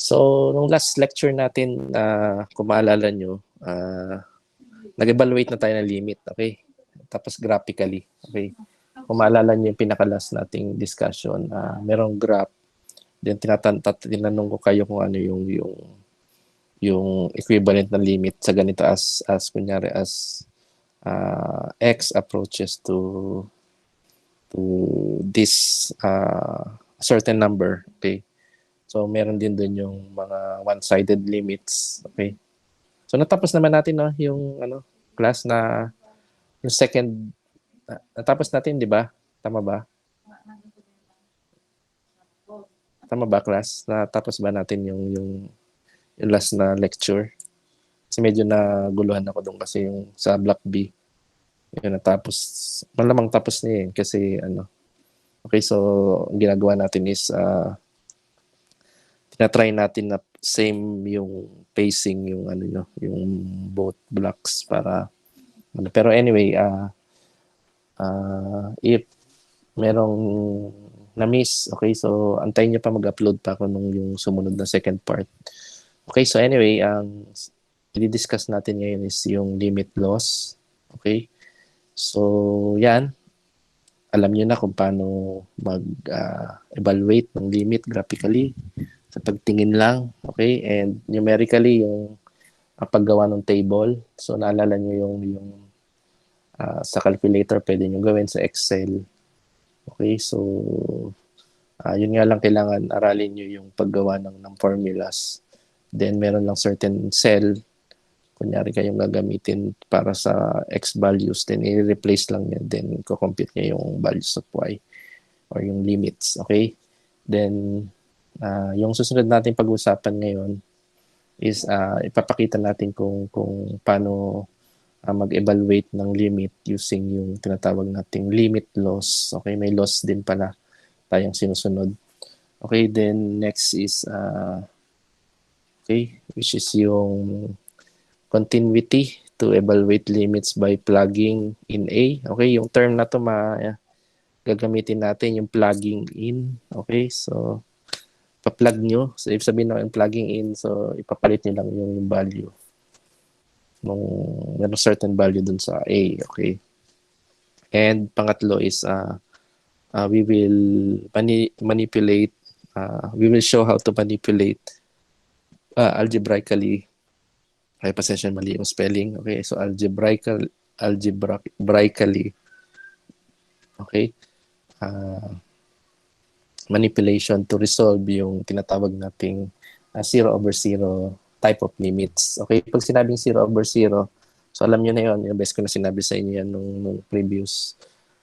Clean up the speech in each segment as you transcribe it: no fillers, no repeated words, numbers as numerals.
So, nung last lecture natin, kung maalala nyo, nag-evaluate na tayo ng limit, okay? Tapos graphically, okay? Kung maalala nyo yung pinaka-last nating discussion, merong graph, then tinanong ko kayo kung ano yung equivalent na limit sa ganito as kunyari as x approaches to this certain number, okay? So, meron din dun yung mga one-sided limits. Okay? So, natapos naman natin no, yung class na yung second. Natapos natin, di ba? Tama ba? Tama ba, class? Natapos ba natin yung last na lecture? Kasi medyo naguluhan ako doon kasi yung sa block B. Yung natapos. Malamang tapos niya kasi Okay, so ang ginagawa natin is tinatry natin na same yung pacing yung yung both blocks para pero anyway if merong na-miss, okay, so antayin nyo pa mag-upload pa ako nung yung sumunod na second part. Okay, so anyway, ang i-discuss natin ngayon is yung limit loss. Okay, so yan, alam nyo na kung paano mag-evaluate ng limit graphically sa pagtingin lang, okay? And numerically, yung paggawa ng table. So, naalala nyo yung sa calculator, pwede nyo gawin sa Excel. Okay, so, yun nga lang kailangan aralin nyo yung paggawa ng formulas. Then, meron lang certain cell, kunyari kayong gagamitin para sa X values, then i-replace lang yan, then ko-compute nyo yung values of Y or yung limits, okay? Then, yung susunod natin pag-usapan ngayon is ipapakita natin kung paano mag-evaluate ng limit using yung tinatawag nating limit loss. Okay, may loss din pala tayong sinusunod. Okay, then next is okay, which is yung continuity to evaluate limits by plugging in A. Okay, yung term na to gagamitin natin yung plugging in. Okay, so pa-plug nyo. So, if sabihin na yung plugging in, so ipapalit nyo lang yung value nung meron certain value dun sa A. Okay. And pangatlo is we will manipulate, we will show how to manipulate algebraically. Ay, pasensya, mali yung spelling. Okay, so algebraically, okay, manipulation to resolve yung tinatawag nating 0/0 type of limits. Okay, pag sinabing 0/0, so alam nyo na yun, yung best ko na sinabi sa inyo yan nung previous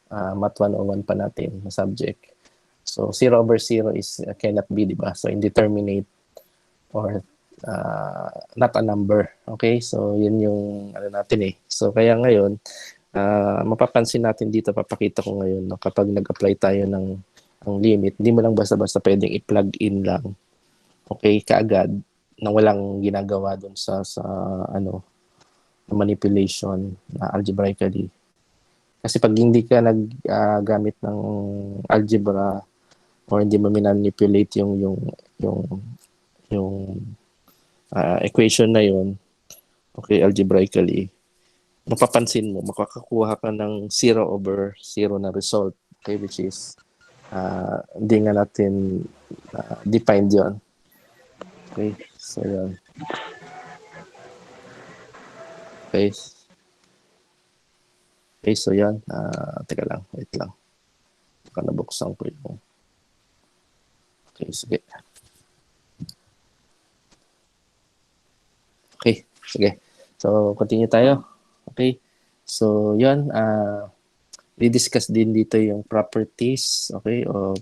Math 101 pa natin na subject. So 0/0 is cannot be, di ba? So indeterminate or not a number. Okay, so yun yung natin eh. So kaya ngayon, mapapansin natin dito, papakita ko ngayon, no, kapag nag-apply tayo ng ang limit, hindi mo lang basta-basta pwedeng i-plug in lang, okay, kaagad, na walang ginagawa dun sa manipulation algebraically. Kasi pag hindi ka naggamit ng algebra or hindi mo manipulate yung equation na yun, okay, algebraically, mapapansin mo, makakakuha ka ng 0/0 na result, okay, which is hindi nga natin defined yun. Okay, so yun. Okay. Okay, so yan. Teka lang, wait lang. Baka nabuksan ko yung... Okay, sige. Okay, sige. So, continue tayo. Okay. So, yan. I-discuss din dito yung properties, okay, of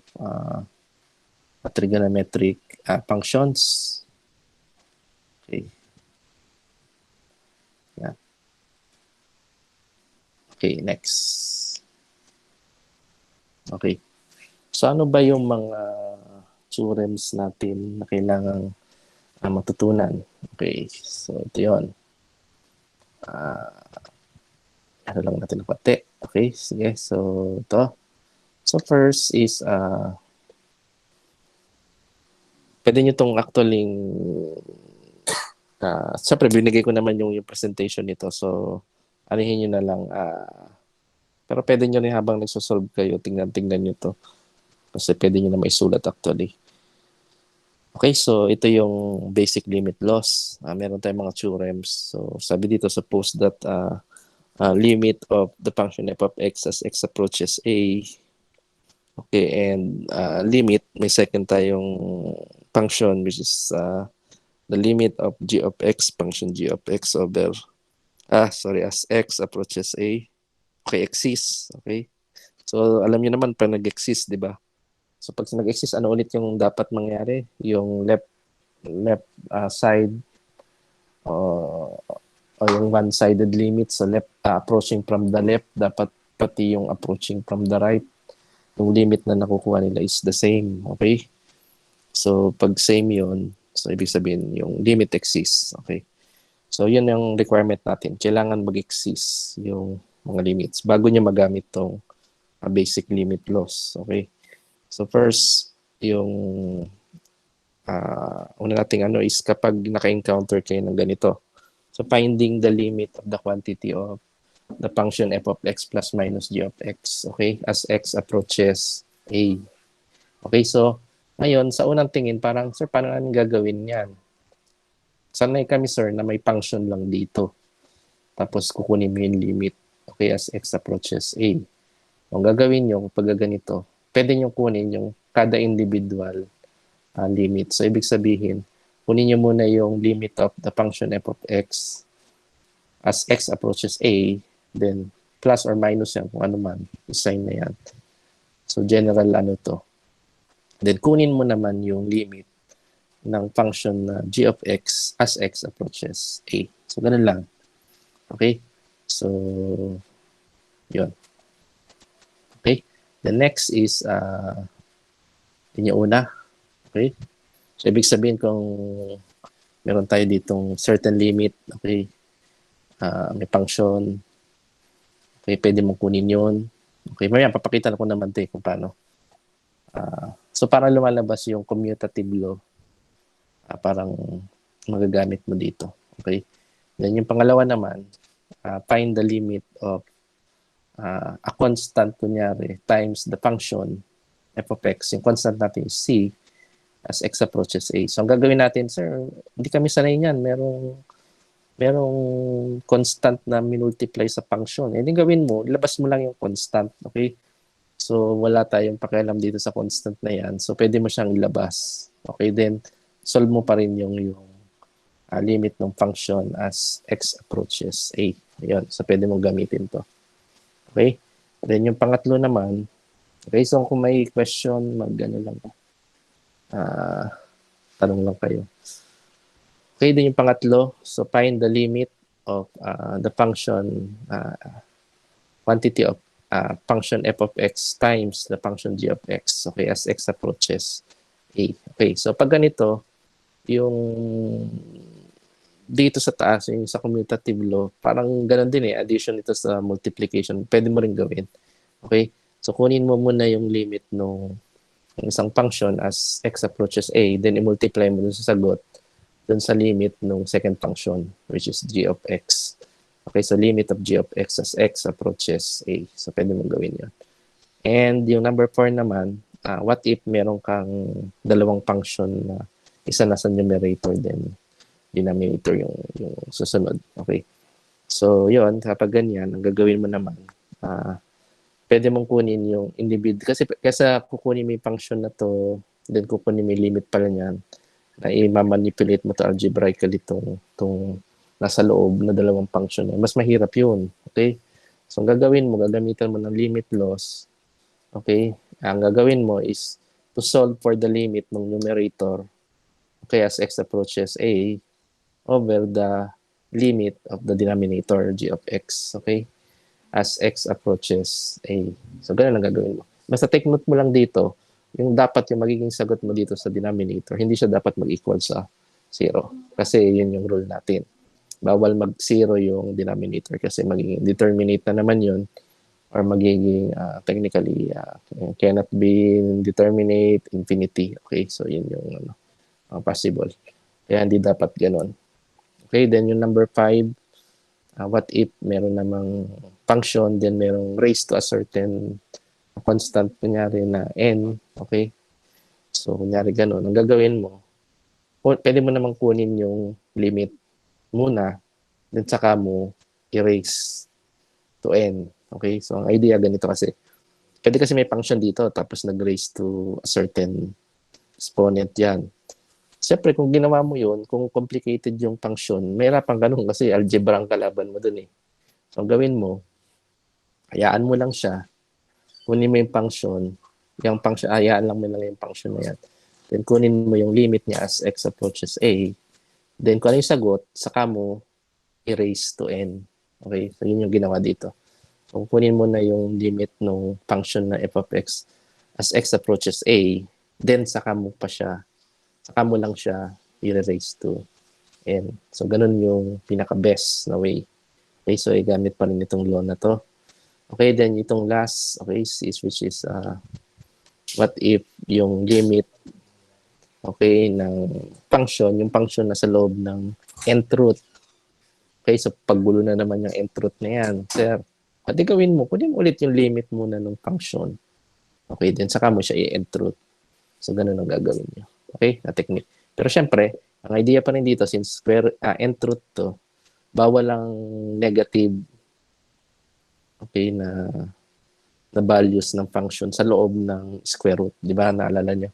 trigonometric functions. Okay. Yeah. Okay, next. Okay. So, ano ba yung mga theorems natin na kailangang matutunan? Okay, so ito yun. Ano lang natin ng pati. Okay, sige. So, ito. So, first is pwede nyo itong actually, siyempre binigay ko naman yung presentation nito. So, anihin nyo na lang. Pero pwede nyo rin habang nagsosolve kayo, tingnan nyo to. Kasi pwede nyo na maisulat actually. Okay, so ito yung basic limit laws. Meron tayong mga theorems. So, sabi dito, suppose that limit of the function f of x as x approaches a. Okay, and limit, may second tayong function which is the limit of g of x, function g of x over, as x approaches a. Okay, exists. Okay. So, alam niyo naman pag nag-exist, di ba? So, pag nag-exist, ano ulit yung dapat mangyari? Yung left side o yung one-sided limit. So, left approaching from the left, dapat pati yung approaching from the right. Yung limit na nakukuha nila is the same. Okay? So, pag same yun, so ibig sabihin yung limit exists. Okay? So, yun yung requirement natin. Kailangan mag-exist yung mga limits bago nyo magamit tong basic limit laws. Okay? So, first, yung una nating is kapag naka-encounter kayo ng ganito. So, finding the limit of the quantity of the function f of x plus minus g of x, okay, as x approaches a. Okay, so, ngayon, sa unang tingin, parang, sir, paano namin gagawin yan? Sanay kami, sir, na may function lang dito. Tapos, kukunin mo yung limit, okay, as x approaches a. Kung gagawin nyo, pag ganito, pwede nyo kunin yung kada individual limit. So, ibig sabihin, kunin nyo muna yung limit of the function f of x as x approaches a, then plus or minus yan, kung ano man, sign na yan. So, general to. Then, kunin mo naman yung limit ng function na g of x as x approaches a. So, ganun lang. Okay? So, yun. Okay? The next is, yun yung una. Okay? So, ibig sabihin kung meron tayo ditong certain limit, okay, may function, okay, pwede mong kunin yun. Okay, mamaya papakita ko naman ito kung paano. So, para lumalabas yung commutative law, parang magagamit mo dito. Okay? Then, yung pangalawa naman, find the limit of a constant, kunyari, times the function f of x. Yung constant natin is c as x approaches a. So, ang gagawin natin, sir, hindi kami sanay niyan. Merong constant na minultiply sa function. Hindi gawin mo, ilabas mo lang yung constant. Okay? So, wala tayong pakialam dito sa constant na yan. So, pwede mo siyang ilabas. Okay? Then, solve mo pa rin yung limit ng function as x approaches a. Ayun. So, pwede mong gamitin to. Okay? Then, yung pangatlo naman, okay, so kung may question, mag-ano lang. Tanong lang kayo. Okay, din yung pangatlo. So, find the limit of the function quantity of function f of x times the function g of x, okay, as x approaches a. Okay, so pag ganito, yung dito sa taas, yung sa commutative law, parang ganun din addition ito sa multiplication. Pwede mo rin gawin. Okay, so kunin mo muna yung limit ng isang function as x approaches a, then i-multiply mo dun sa sagot dun sa limit ng second function, which is g of x. Okay, so limit of g of x as x approaches a. So, pwede mong gawin yun. And yung number 4 naman, what if meron kang dalawang function na isa nasa numerator, then denominator yung susunod. Okay. So, yun, kapag ganyan, ang gagawin mo naman, pwede mong kunin yung individual. Kasi kukunin mo yung function na to, then kukunin mo yung limit pala niyan, na i-manipulate mo to algebraically itong nasa loob na dalawang function. Mas mahirap yun. Okay? So, ang gagawin mo, gagamitan mo ng limit laws. Okay? Ang gagawin mo is to solve for the limit ng numerator, okay, as x approaches a, over the limit of the denominator, g of x. Okay? As x approaches a. So, ganun lang gagawin mo. Basta take note mo lang dito, yung dapat yung magiging sagot mo dito sa denominator, hindi siya dapat mag-equal sa 0. Kasi yun yung rule natin. Bawal mag-0 yung denominator kasi magiging determinate na naman yun, or magiging technically cannot be determinate infinity. Okay, so yun yung possible. Kaya hindi dapat ganun. Okay, then yung number 5, what if meron namang function, then merong raise to a certain constant, kunyari na n, okay? So, kunyari ganun. Ang gagawin mo, pwede mo namang kunin yung limit muna, then saka mo i-raise to n. Okay? So, ang idea ganito kasi, pwede kasi may function dito, tapos nag-raise to a certain exponent yan. Siyempre, kung ginawa mo yun, kung complicated yung function, mayroon pang ganun kasi algebra ang kalaban mo dun eh. So, ang gawin mo, hayaan mo lang siya, kunin mo yung function, hayaan lang mo lang yung function na yan. Then, kunin mo yung limit niya as x approaches a. Then, kung ano yung sagot, saka mo i-raise to n. Okay? So, yun yung ginawa dito. So, kunin mo na yung limit ng function na f of x as x approaches a, then saka mo lang siya i-raise to n. So, ganun yung pinaka-best na way. Okay, so gamit pa rin itong law na to. Okay, then itong last, okay, which is what if yung limit, okay, ng function, yung function na sa loob ng nth root. Okay, so paggulo na naman yung nth root na yan, sir. Pati gawin mo, kunin mo ulit yung limit muna ng function. Okay, then saka mo siya i-nth root. So, ganun ang gagawin nyo. Okay, na technique. Pero syempre, ang idea pa rin dito, since nth root to, bawal lang negative, okay, na values ng function sa loob ng square root. Di ba? Naalala nyo?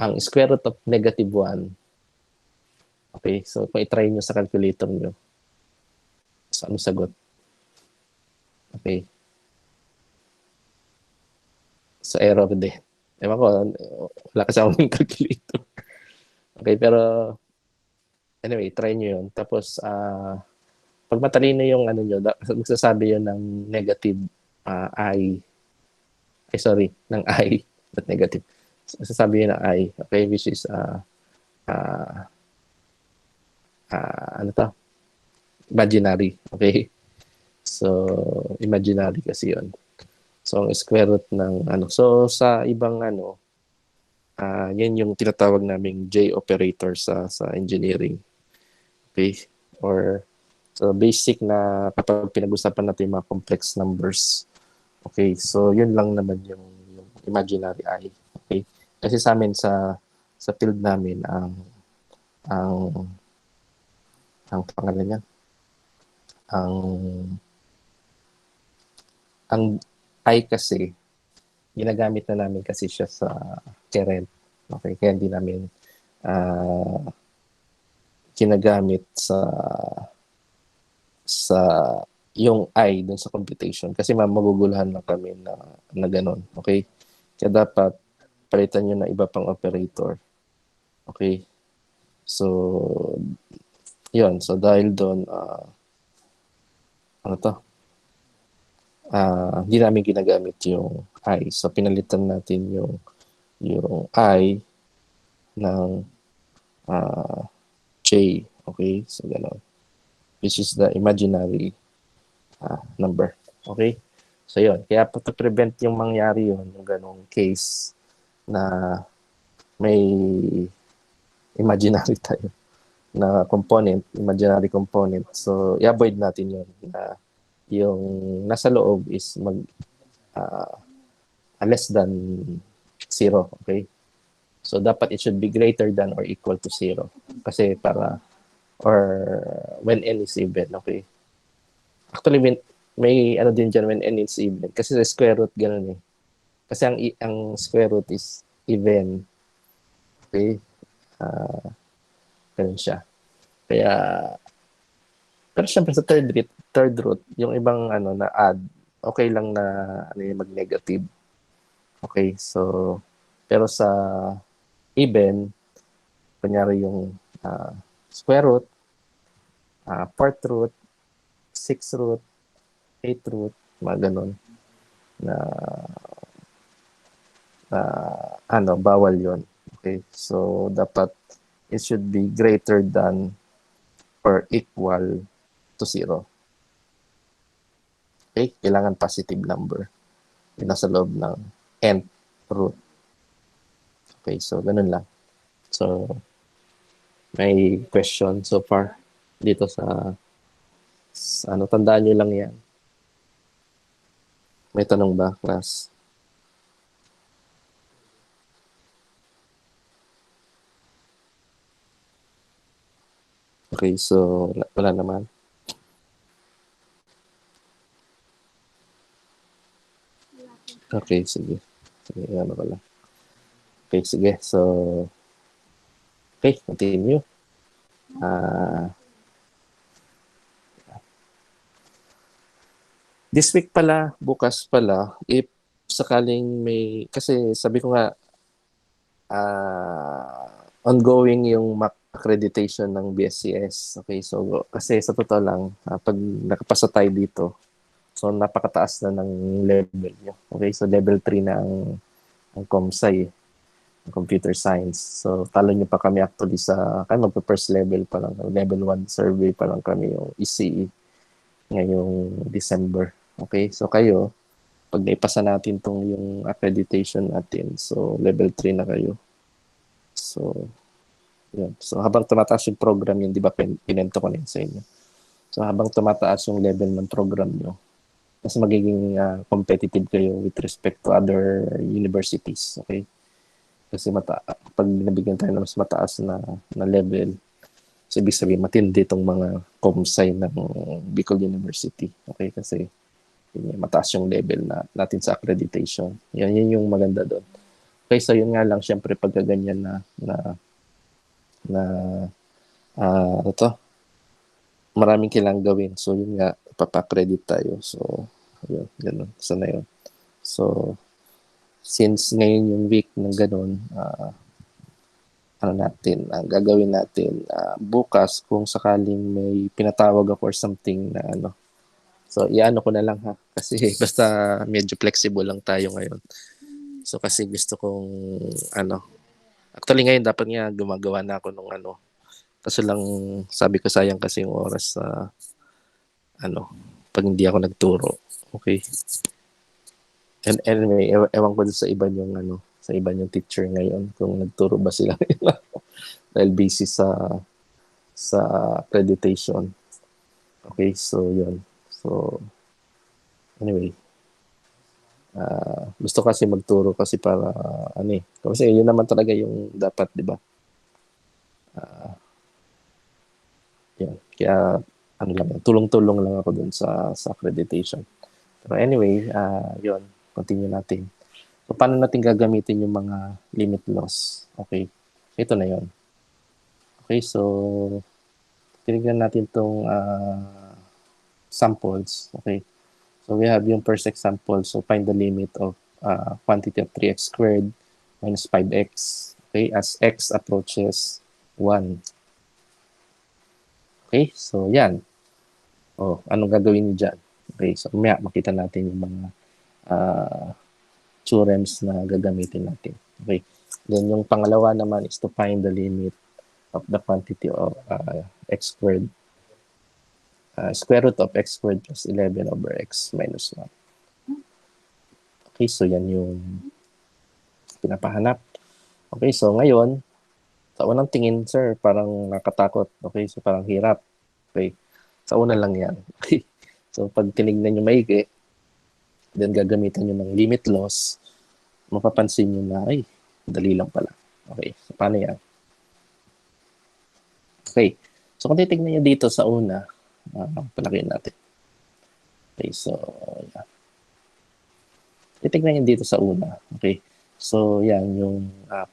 Ang square root of negative 1, okay, so kung i-try nyo sa calculator nyo, so ano sagot? Okay. So, error din. Ewan ko, wala kasi akong calculator. Okay, pero anyway, try nyo yun. Tapos, pag matalino yung ano nyo, magsasabi yun ng negative I. Ay, sorry, ng I. Not negative. Magsasabi yun ng I. Okay, which is, ano to? Imaginary. Okay? So, imaginary kasi yun. So, ang square root ng ano. So, sa ibang ano, yan yung tinatawag naming J operator sa engineering. Okay? Or so basic na kapag pinag-usapan natin yung mga complex numbers. Okay, so yun lang naman yung imaginary I. Okay? Kasi sa amin sa field namin ang pangalan niya ang I kasi ginagamit na namin kasi siya sa current. Okay, kaya hindi namin ginagamit sa yung I dun sa computation kasi maguguluhan lang kami na ganun. Okay? Kaya dapat palitan nyo na iba pang operator. Okay? So, yun. So, dahil doon, ano to? Hindi namin ginagamit yung I. So, pinalitan natin yung I ng J. Okay? So, gano'n. Which is the imaginary number. Okay? So, yun. Kaya to prevent yung mangyari yun, yung ganong case na may imaginary tayo na component, imaginary component. So, i-avoid natin yun na yung nasa loob is less than 0. Okay? So, dapat it should be greater than or equal to 0. Kasi or when n is even. Okay? Actually, may ano din dyan when n is even. Kasi sa square root, ganun eh. Kasi ang square root is even. Okay? Ganun siya. Kaya, pero syempre sa third root, yung ibang ano na add, okay lang na mag-negative. Okay, so, pero sa even, kunyari yung square root, fourth root, sixth root, eighth root, mga ganun, na bawal yon. Okay, so dapat it should be greater than or equal to 0. Okay, kailangan positive number. Yung nasa loob ng nth root. Okay, so ganun lang. So, May question so far dito sa ano, tandaan nyo lang yan. May tanong ba, class? Okay, so wala naman. Okay, sige. Sige, ano pala. Okay, sige. So, okay, continue. This week pala, bukas pala, if sakaling may, kasi sabi ko nga, ongoing yung MAC accreditation ng BSCS. Okay, so kasi sa totoo lang, pag nakapasa tayo dito, so napakataas na ng level nyo. Okay, so level 3 na ang ComSci, ang computer science. So talo nyo pa kami actually sa, kaya magpa-first level pa lang, level 1 survey pa lang kami yung ECE ngayong December. Okay, so kayo, pag naipasa natin tong yung accreditation natin, so level 3 na kayo. So, yun. So, habang tumataas yung program yun, di ba, pinento ko na yun sa inyo. So, habang tumataas yung level ng program nyo, mas magiging competitive kayo with respect to other universities. Okay? Kasi pag nabigyan tayo ng mas mataas na level, so ibig sabihin, matindi itong mga comsci ng Bicol University. Okay? Kasi yun, mataas yung level natin sa accreditation. Yun yung maganda doon. Okay, so yun nga lang, syempre pagka ganyan na ito, maraming kailangang gawin. So yun nga, papa-credit tayo. So, yun, ganun. Sana yun. So, since ngayon yung week ng ganun, ano natin, ang gagawin natin, bukas kung sakaling may pinatawag ako or something na ano, so iano ko na lang ha, kasi basta medyo flexible lang tayo ngayon. So kasi gusto kong ano, actually ngayon dapat nga gumagawa na ako nung ano, kasi lang sabi ko sayang kasi yung oras sa ano, pag hindi ako nagturo. Okay. And anyway, ewan ko sa iba yung ano, sa iba yung teacher ngayon kung nagturo ba sila dahil busy sa accreditation. Okay, so yun. So anyway, gusto kasi magturo kasi para ano eh. Kasi yun naman talaga yung dapat, di ba? Yun. Kaya ano lang, tulong-tulong lang ako dun sa accreditation. Pero anyway, yun, continue natin. So, paano natin gagamitin yung mga limit laws? Okay, ito na yun. Okay, so, tinignan natin itong samples. Okay, so we have yung first example. So, find the limit of quantity of 3x squared minus 5x. Okay, as x approaches 1. Okay, so yan. Oh, anong gagawin niyo dyan? Okay, so makita natin yung mga theorems na gagamitin natin. Okay. Then yung pangalawa naman is to find the limit of the quantity of x squared. Square root of x squared plus 11 over x minus 1. Okay, so yan yung pinapahanap. Okay, so ngayon, sa unang tingin, sir, parang nakatakot. Okay, so parang hirap. Okay, sa una lang yan. Okay, so pag tinignan nyo maigi, then gagamitan nyo ng limit laws, mapapansin nyo na, ay, dali lang pala. Okay, so paano yan? Okay, so kung titignan nyo dito sa una, palakihin natin. Okay, so, yan. Titignan nyo dito sa una. Okay, so yan, yung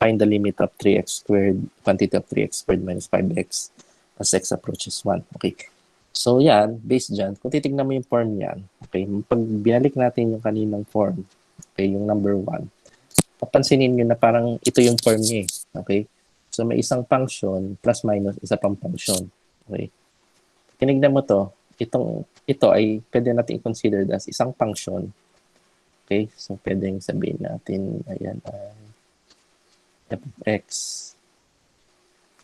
find the limit of 3x squared, quantity of 3x squared minus 5x as x approaches 1. Okay, so yan, based dyan, kung titignan mo yung form yan, okay, pag binalik natin yung kaninang form, okay, yung number 1, papansinin nyo na parang ito yung form niya eh. Okay? So may isang function, plus minus, isa pang function. Okay? Tinignan mo to, ito ay pwede natin i-consider as isang function. Okay? So pwedeng sabihin natin, ayan, f of x.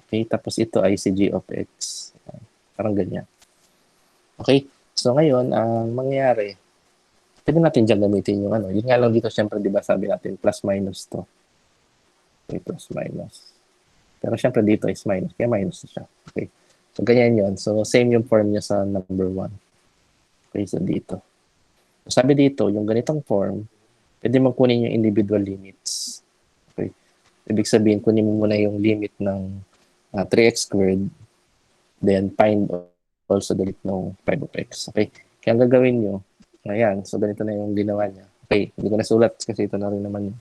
Okay? Tapos ito ay si g of x. Parang ganyan. Okay? So ngayon, ang mangyayari, pwede natin dyan gamitin yung ano. Yun nga lang dito, syempre, di ba sabi natin, plus minus to. Okay, plus minus. Pero syempre dito is minus. Kaya minus siya. Okay. So, ganyan yun. So, same yung form niya sa number 1. Okay, so dito. So, sabi dito, yung ganitong form, pwede mong kunin yung individual limits. Okay. Ibig sabihin, kunin mo muna yung limit ng 3x squared, then find also the limit ng 5 of x. Okay. Kaya ang gagawin nyo, ayan, so ganito na yung ginawa niya. Okay, hindi ko nasulat kasi ito na rin naman yun.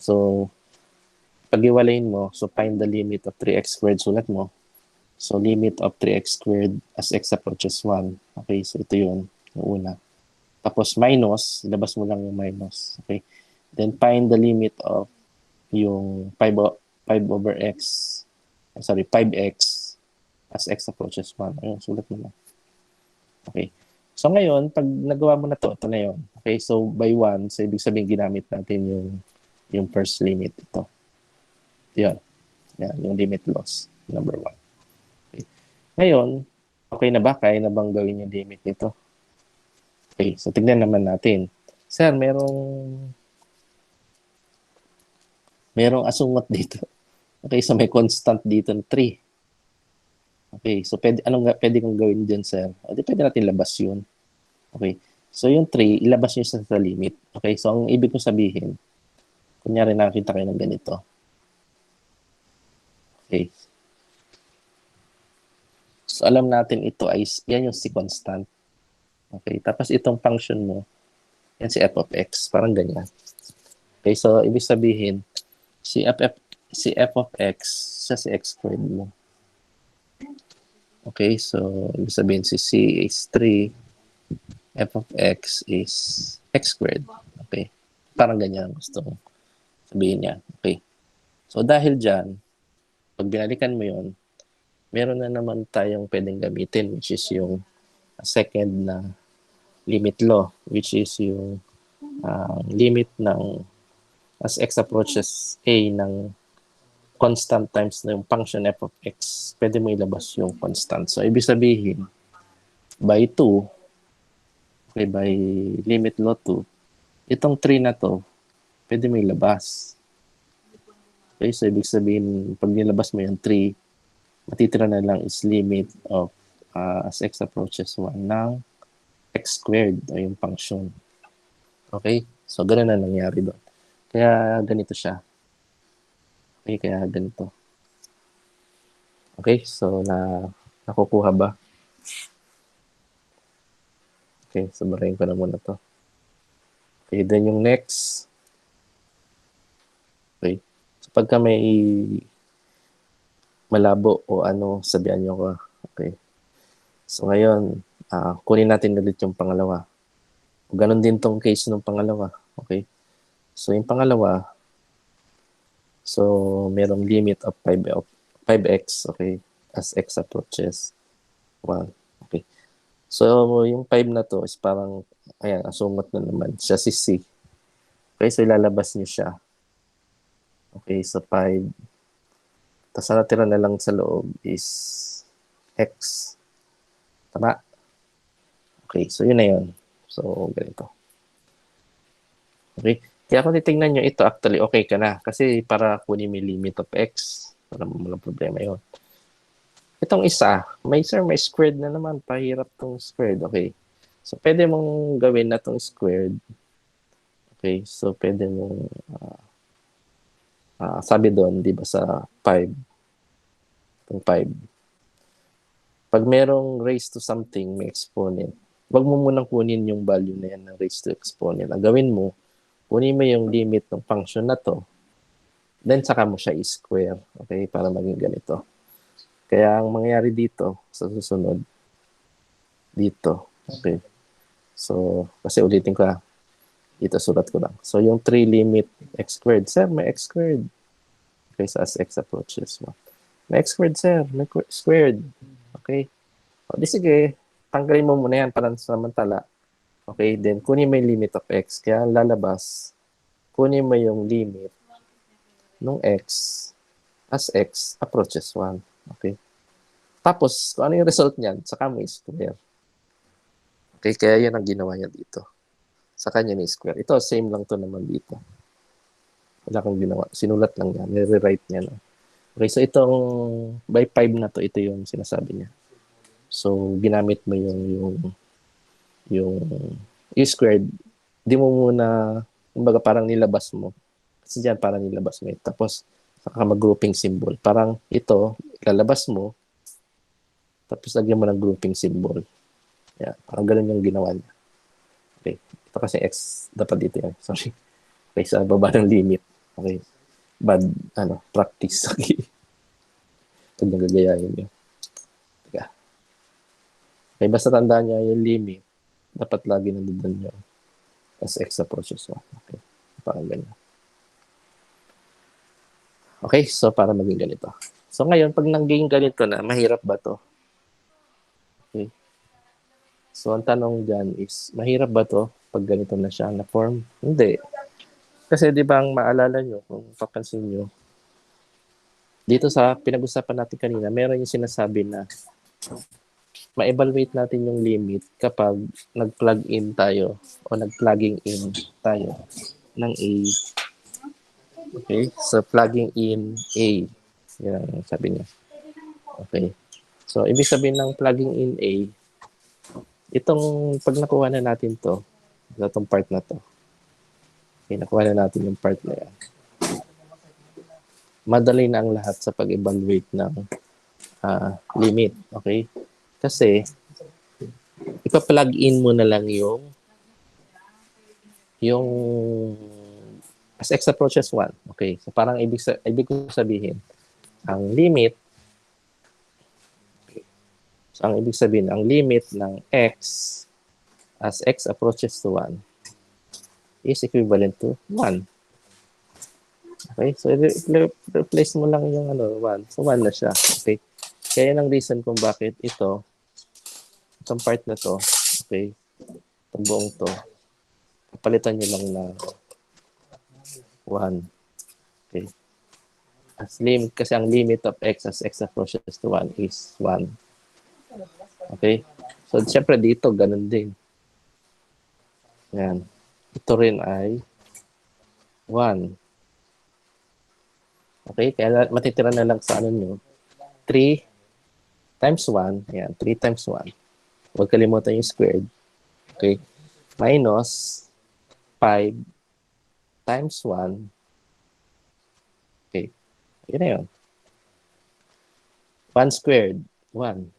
So, pag-iwalayin mo, so find the limit of 3x squared, sulat mo. So, limit of 3x squared as x approaches 1. Okay, so ito yun, yung una. Tapos minus, ilabas mo lang yung minus. Okay, then find the limit of yung 5 over x, 5x as x approaches 1. Ayun, sulat mo lang. Okay. So ngayon, pag nagawa mo na to, ito na yun. Okay, so by 1, so ibig sabihin ginamit natin yung first limit ito. Yun. Yan, yung limit loss, number 1. Okay. Ngayon, okay na ba? Kaya na bang gawin yung limit nito? Okay, so tignan naman natin. Sir, merong asungot dito. Okay, so may constant dito na 3. Okay, so pwede kong gawin dyan, sir? O, di pwede natin labas yun. Okay, so yung 3, ilabas nyo sa limit. Okay, so ang ibig kong sabihin, kunyari nakakita kayo ng ganito. Okay. So alam natin ito ay, yan yung si constant. Okay, tapos itong function mo, yan si f of x, parang ganyan. Okay, so ibig sabihin, si f of x, siya si x squared mo. Okay, so ibig sabihin si c is 3, f of x is x squared. Okay, parang ganyan gusto kong sabihin niya. Okay, so dahil dyan, pag binalikan mo yon, meron na naman tayong pwedeng gamitin, which is yung second na limit law, which is yung limit ng as x approaches a ng constant times na yung function f of x, pwede mo ilabas yung constant. So, ibig sabihin, by 2, okay, by limit law 2, itong 3 na to, pwede mo ilabas. Okay, so ibig sabihin, pag nilabas mo yung 3, matitira na lang is limit of as x approaches 1 ng x squared o yung function. Okay, so ganun na nangyari doon. Kaya ganito siya. Okay, kaya ganito. Okay, so nakukuha ba? Okay, so barayin ko na muna to. Okay, then yung next. Okay, so pagka may malabo o ano, sabihan nyo ko. Okay, so ngayon, kunin natin ulit yung pangalawa. Ganon din tong case ng pangalawa. Okay, so yung pangalawa, so merong limit of 5x, okay, as x approaches 1. Okay. So yung 5 na to is parang, ayan, asungot na naman. Siya si C. Okay, so ilalabas niyo siya. Okay, so 5. Tapos natira na lang sa loob is x. Tama? Okay, so yun na yun. So, ganito. Okay. Kaya kung titignan nyo, ito actually okay ka na. Kasi para kunin mo limit of x, walang problema yun. Itong isa, may squared na naman. Pahirap tong squared. Okay. So, pwede mong gawin na tong squared. Okay. So, pwede mong sabi doon, di ba sa 5. Itong 5. Pag merong raised to something, may exponent. Wag mo munang kunin yung value na yan ng raised to exponent. Ang gawin mo, kunin mo yung limit ng function na to, then saka mo siya i-square. Okay, para maging ganito. Kaya ang mangyayari dito, sa susunod, dito. Okay. So, kasi ulitin ko dito sulat ko lang. So, yung 3 limit x squared. Sir, may x squared. Okay, so as x approaches 1. May x squared, sir. May squared. Okay. O, di sige, tanggalin mo muna yan para samantala. Okay, then kunin mo yung limit of x. Kaya lalabas, kunin mo yung limit ng x as x approaches 1. Okay. Tapos, kung ano yung result niyan, saka mo i-square. Okay, kaya yan ang ginawa niya dito. Saka niya ni-square. Ito, same lang to naman dito. Wala kang ginawa. Sinulat lang niya. Nire-write niya lang. Okay, so itong by 5 na to, ito yung sinasabi niya. So, ginamit mo yung U squared, di mo muna, kumbaga parang nilabas mo. Kasi dyan parang nilabas mo. Tapos, saka mag-grouping symbol. Parang ito, lalabas mo, tapos lagyan mo ng grouping symbol. Yeah, parang ganun yung ginawa niya. Okay. Ito kasi X, dapat dito yan. Sorry. Okay, sa baba ng limit. Okay. Bad, practice. Okay. Pag nagagayahin niyo. Teka. Okay, basta tandaan niya yung limit. Dapat lagi nandun yung as X approaches 1. Okay. Parang ganyan. Okay, so para maging ganito. So ngayon, pag naging ganito na, mahirap ba to? Okay. So ang tanong dyan is, mahirap ba to pag ganito na siya na form? Hindi. Kasi di ba ang maalala nyo, kung papansin nyo, dito sa pinag-usapan natin kanina, meron yung sinasabi na ma-evaluate natin yung limit kapag nag-plug in tayo o nag-plugging in tayo ng A. Okay? So, plugging in A. Yan ang sabi niya. Okay. So, ibig sabihin ng plugging in A, itong pag nakuha na natin to, itong part na to, okay, nakuha na natin yung part na yan, madali na ang lahat sa pag-evaluate ng limit. Okay? Kasi, ipa-plug in mo na lang yung as x approaches 1. Okay? So, parang ibig ko sabihin, ang limit, so, ang ibig sabihin, ang limit ng x as x approaches to 1 is equivalent to 1. Okay? So, replace mo lang yung 1. So, 1 na siya. Okay? Kaya ang reason kung bakit itong part na to, okay, itong buong to, palitan nyo lang na 1. Okay? As limit, kasi ang limit of x as x approaches to 1 is 1. Okay? So, syempre dito, ganun din. Yan. Ito rin ay 1. Okay? Kaya matitira na lang sa nyo, 3 times 1. Yan, 3 times 1. Huwag kalimutan yung squared. Okay? Minus 5 times 1. Okay. Yun na yun. 1 squared, 1.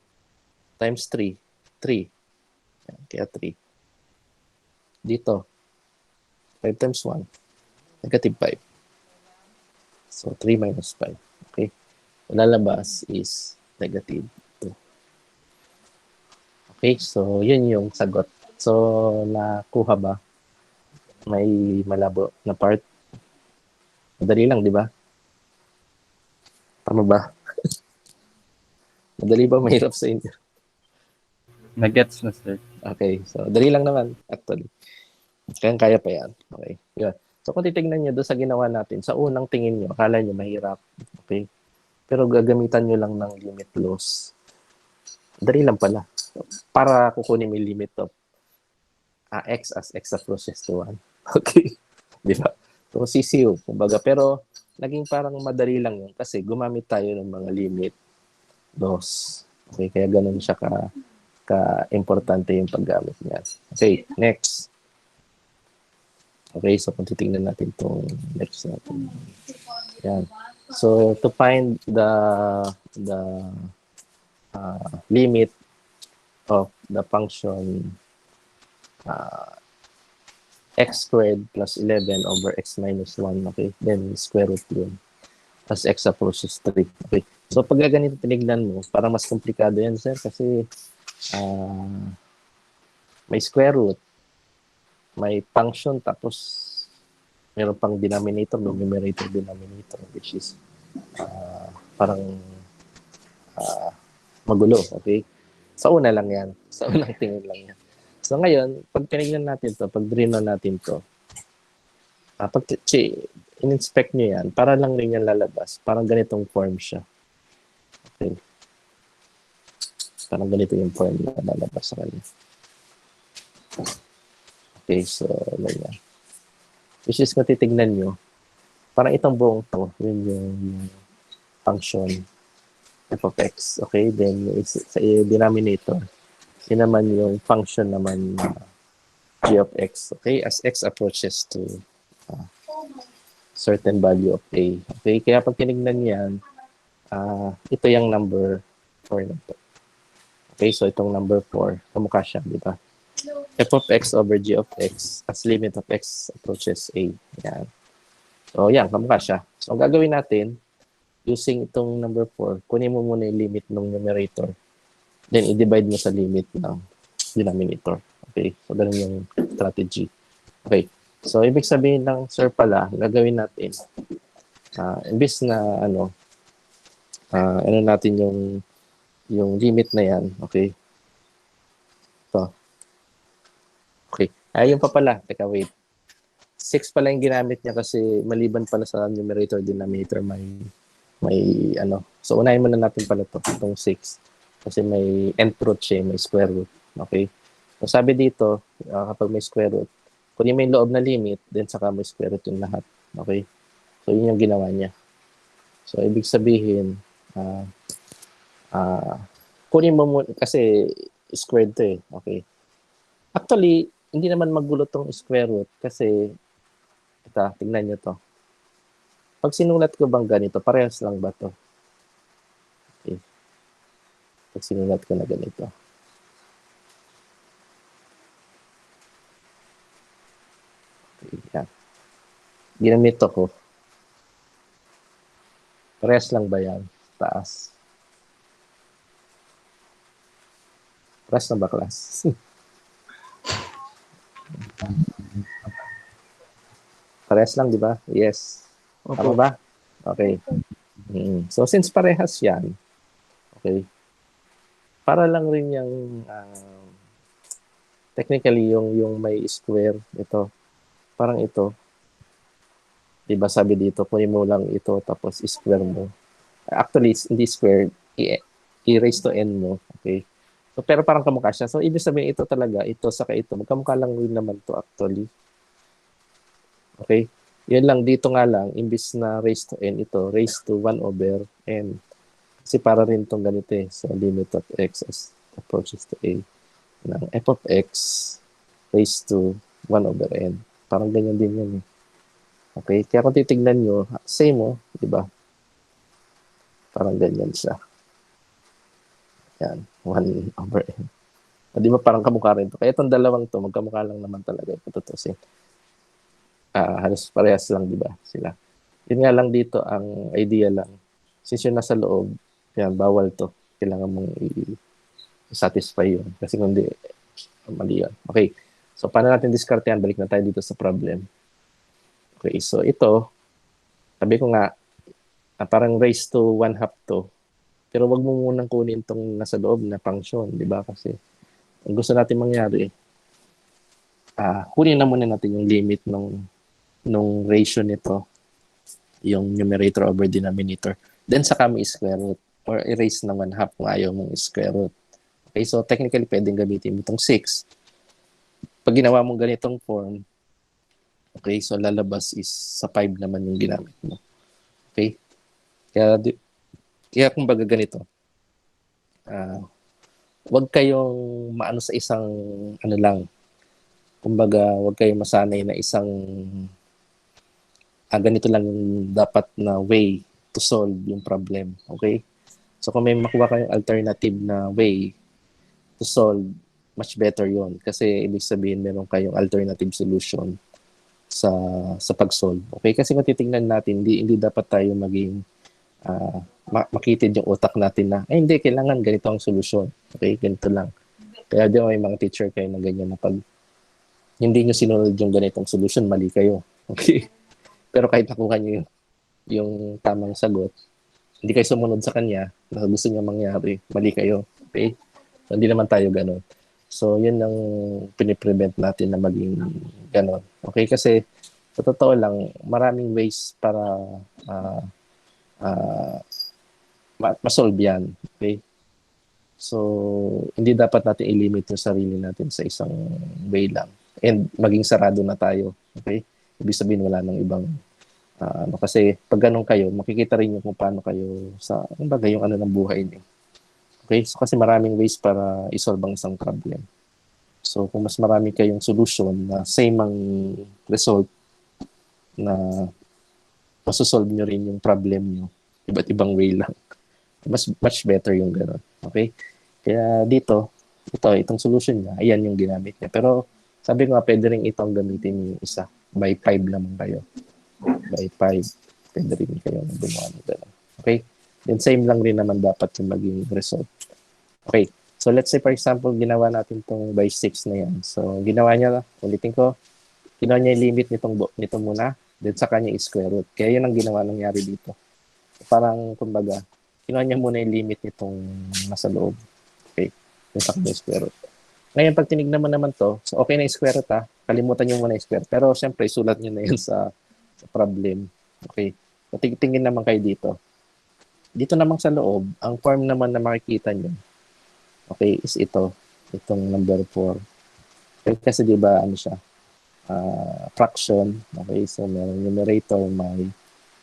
Times 3, 3. Yan, kaya 3. Dito, 5 times 1, negative 5. So, 3 minus 5. Okay? Lalabas is negative 2. Okay? So, yun yung sagot. So, nakuha ba? May malabo na part? Madali lang, di ba? Tama ba? Madali ba? Mahirap sa inyo? Nag-gets na, sir. Okay. So, dali lang naman, actually. Kaya pa yan. Okay. Yun. So, kung titignan nyo doon sa ginawa natin, sa unang tingin nyo, akala nyo mahirap. Okay? Pero gagamitan nyo lang ng limit laws. Dali lang pala. Para kukunin mo yung limit of x as x approaches to 1. Okay? Di ba? So, CCU. Kumbaga, pero naging parang madali lang yun kasi gumamit tayo ng mga limit laws. Okay? Kaya ganun siya ka-importante yung paggamit niya. Okay, next. Okay, so kung titingnan natin itong next natin. Yan. So, to find the limit of the function x squared plus 11 over x minus 1, okay? Then, square root yun. As x approaches 3. Okay. So, pag ganito tinignan mo, parang mas komplikado yan, sir, kasi may square root, may function, tapos meron pang denominator, numerator, denominator, which is parang magulo, okay? Sa una lang yan. Sa unang tingin lang yan. So ngayon, pag tinignan natin to, pag drino natin to, pag in-inspect nyo yan, para lang rin yan lalabas. Parang ganitong form siya. Okay. Parang ganito yung form na lalabas sa kanya. Okay, so ganyan. Which is kung titignan nyo, parang itong buong to, yun yung function f of x. Okay, then sa denominator, yun naman yung function naman na g of x. Okay, as x approaches to certain value of a. Okay, kaya pag tinignan yan, ito yung number 4 na to. Okay, so itong number 4, kamukha siya, di ba? F of x over g of x as limit of x approaches a. Yan. So, yan, kamukha siya. So, ang gagawin natin, using itong number 4, kunin mo muna yung limit ng numerator. Then, i-divide mo sa limit ng denominator. Okay, so ganun yung strategy. Okay, so ibig sabihin ng sir pala, gagawin natin, imbis na ano natin yung limit na yan, okay? So, okay. Ayun pa pala, teka wait. 6 pala yung ginamit niya kasi maliban pala sa numerator, denominator, may ano. So, unahin muna natin pala itong 6. Kasi may nth root siya, may square root. Okay? So, sabi dito, kapag may square root, kunin mo yung loob na limit, then saka may square root yung lahat. Okay? So, yun yung ginawa niya. So, ibig sabihin, kunin mo muna, kasi squared to eh. Okay? Actually, hindi naman magulo tong square root kasi, ito, tingnan nyo to. Pag sinulat ko bang ganito, parehas lang ba to? Okay. Pag sinulat ko na ganito. Okay, yan. Ginamit ko. Parehas lang ba yan? Taas. Parehas na ba, class? Parehas lang, di ba? Yes. Tama ba? Okay. So, since parehas yan, okay, para lang rin yung, technically, yung may square, ito, parang ito, di ba sabi dito, kunin mo lang ito, tapos square mo. Actually, hindi square, i-raise to n mo, okay? So, pero parang kamukha siya. So, ibig sabihin ito talaga, ito saka ito, magkamukha lang rin naman to actually. Okay? Yun lang, dito nga lang, imbis na raise to n, ito, raise to 1 over n. Kasi para rin itong ganito eh. So, limit of x as approaches to a ng f of x raised to 1 over n. Parang ganyan din yun eh. Okay? Kaya kung titignan nyo, same oh, di ba? Parang ganyan siya. Yan, 1 over n. Di ba parang kamukha rin to? Kaya itong dalawang to, magkamukha lang naman talaga. Patutusin. Halos parehas lang, di ba? Sila. Yun nga lang dito, ang idea lang. Since yun nasa loob, yan, bawal to. Kailangan mong i-satisfy yun. Kasi kung hindi, mali yun. Okay. So, paano natin discard yan? Balik na tayo dito sa problem. Okay. So, ito, sabi ko nga, parang raise to 1 half to. Pero wag mo munang kunin itong nasa loob na function, di ba? Kasi ang gusto natin mangyari, kunin na muna natin yung limit nung ratio nito, yung numerator over denominator. Then saka may square root or erase ng 1 half kung ayaw mong square root. Okay, so technically pwedeng gamitin mo itong 6. Pag ginawa mong ganitong form, okay, so lalabas is sa 5 naman yung ginamit mo. Okay? Kaya kumbaga ganito, wag kayong maano sa isang ano lang, kumbaga wag kayong masanay na isang ganito lang yung dapat na way to solve yung problem. Okay? So kung may makuha kayong alternative na way to solve, much better yon. Kasi ibig sabihin meron kayong alternative solution sa pag-solve. Okay? Kasi kung titingnan natin, hindi dapat tayo maging makitid yung utak natin na, hindi, kailangan ganito ang solusyon. Okay? Ganito lang. Kaya di may mga teacher kayo na ganyan na pag hindi nyo sinunod yung ganitong solution, mali kayo. Okay? Pero kahit nakuha nyo yung tamang sagot, hindi kayo sumunod sa kanya na gusto niya mangyari, mali kayo. Okay? So, hindi naman tayo ganun. So, yun ang piniprevent natin na maging ganun. Okay? Kasi, sa totoo lang, maraming ways para masolve yan. Okay? So, hindi dapat natin i-limit yung sarili natin sa isang way lang. And maging sarado na tayo. Okay? Ibig sabihin, wala nang ibang Kasi pag ganun kayo, makikita rin yung kung paano kayo sa, kumbaga yung ano ng buhay niyo. Okay? So kasi maraming ways para isolve ang isang problem. So kung mas marami kayong solution na same ang result na masosolve nyo rin yung problem nyo, iba't ibang way lang. Mas much better yung gano'n. Okay? Kaya dito, itong solution niya, ayan yung ginamit niya. Pero sabi ko nga, pwede rin itong gamitin yung isa. By 5 naman kayo. By 5. Pwede rin kayo gumawa ng gano'n. Okay? Then same lang rin naman dapat yung maging result. Okay. So let's say for example, ginawa natin itong by 6 na yan. So ginawa niya, ulitin ko, ginawa niya yung limit nito muna, then sa kanya square root. Kaya yun ang ginawa nangyari dito. Parang, kumbaga, kinuha niya muna yung limit nitong nasa loob. Okay? Yung sa kanya square root. Ngayon, pag tinignan mo naman to, so okay na yung square root ha, kalimutan niyo muna yung square. Pero syempre, sulat niyo na yun sa problem. Okay? So, tingin naman kayo dito. Dito naman sa loob, ang form naman na makikita niyo, okay, is ito. Itong number 4. Okay, kasi di ba ano siya, fraction. Okay, so merong numerator, may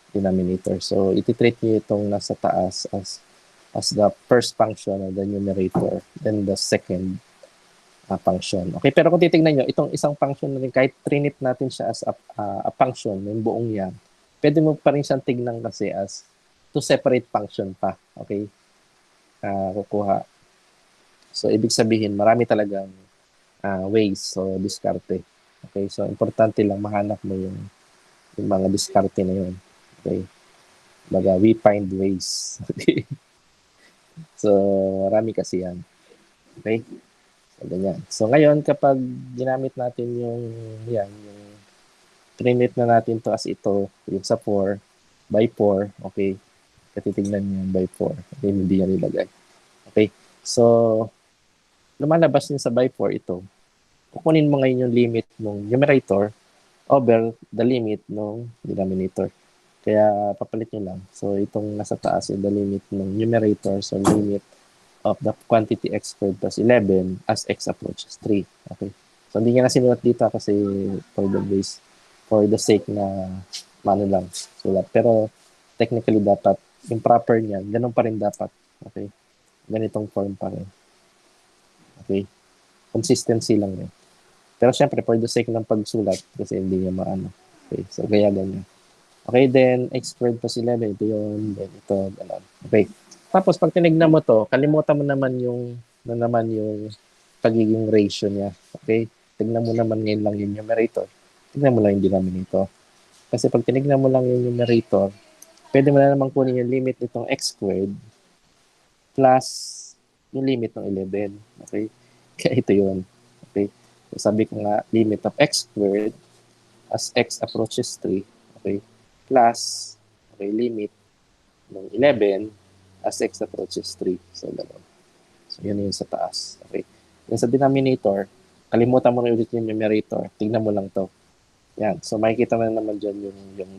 denominator. So, iti-treat nyo itong nasa taas as the first function of the numerator, then the second function. Okay, pero kung titingnan nyo, itong isang function na rin, kahit trinit natin siya as a function, yung buong yan, pwede mo pa rin siyang tignan kasi as two separate function pa. Okay, kukuha. So, ibig sabihin, marami talagang ways, so diskarte. Okay, so importante lang mahanap mo yung mga diskarte na yun. Okay, baga we find ways. Okay, so marami kasi yan. Okay, so ganyan. So ngayon, kapag ginamit natin yung trinit na natin to as ito, yung sa 4 by 4, okay, katitignan niyo yung by 4. Okay, hindi yan ilagay. Okay, so lumalabas din sa by 4 ito. Kukunin mo ngayon yung limit ng numerator over the limit ng denominator. Kaya papalit nyo lang. So itong nasa taas yung the limit ng numerator, so limit of the quantity x squared plus 11 as x approaches 3. Okay. So hindi niya na sinulat dito kasi for the sake na mano lang sulat. Pero technically dapat yung proper niya, ganun pa rin dapat. Okay. Ganitong form pa rin. Okay. Consistency lang yun. Pero syempre, for the sake ng pagsulat, kasi hindi niya maano. Okay, so kaya ganyan. Okay, then x squared plus 11, ito yun, then ito, gano'n. Okay. Tapos, pag tinignan mo to, kalimutan mo naman yung pagiging ratio niya. Okay? Tignan mo naman ngayon lang yung numerator. Tignan mo lang yung denominator. Kasi pag tinignan mo lang yung numerator, pwede mo na naman kunin yung limit nitong x squared plus yung limit ng 11. Okay? Kaya ito yun. Okay? So, sabi ko nga, limit of x squared as x approaches 3, okay, plus, okay, limit ng 11 as x approaches 3. So, gano'n. So, yun yung sa taas. Okay. Yung sa denominator, kalimutan mo na ulit yung numerator. Tignan mo lang to. Yan. So, makikita mo na naman dyan yung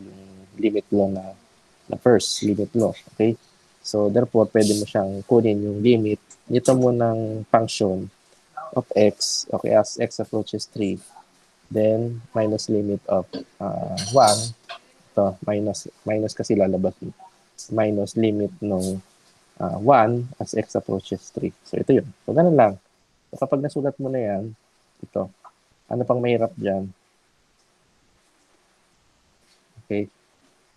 limit law na first limit law. Okay. So, therefore, pwede mo siyang kunin yung limit nito mo ng function of x, okay, as x approaches 3, then minus limit of 1, ito, minus kasi lalabas minus limit ng 1 as x approaches 3. So, ito yun. So, ganun lang. So, kapag nasulat mo na yan, ito, ano pang mahirap dyan? Okay.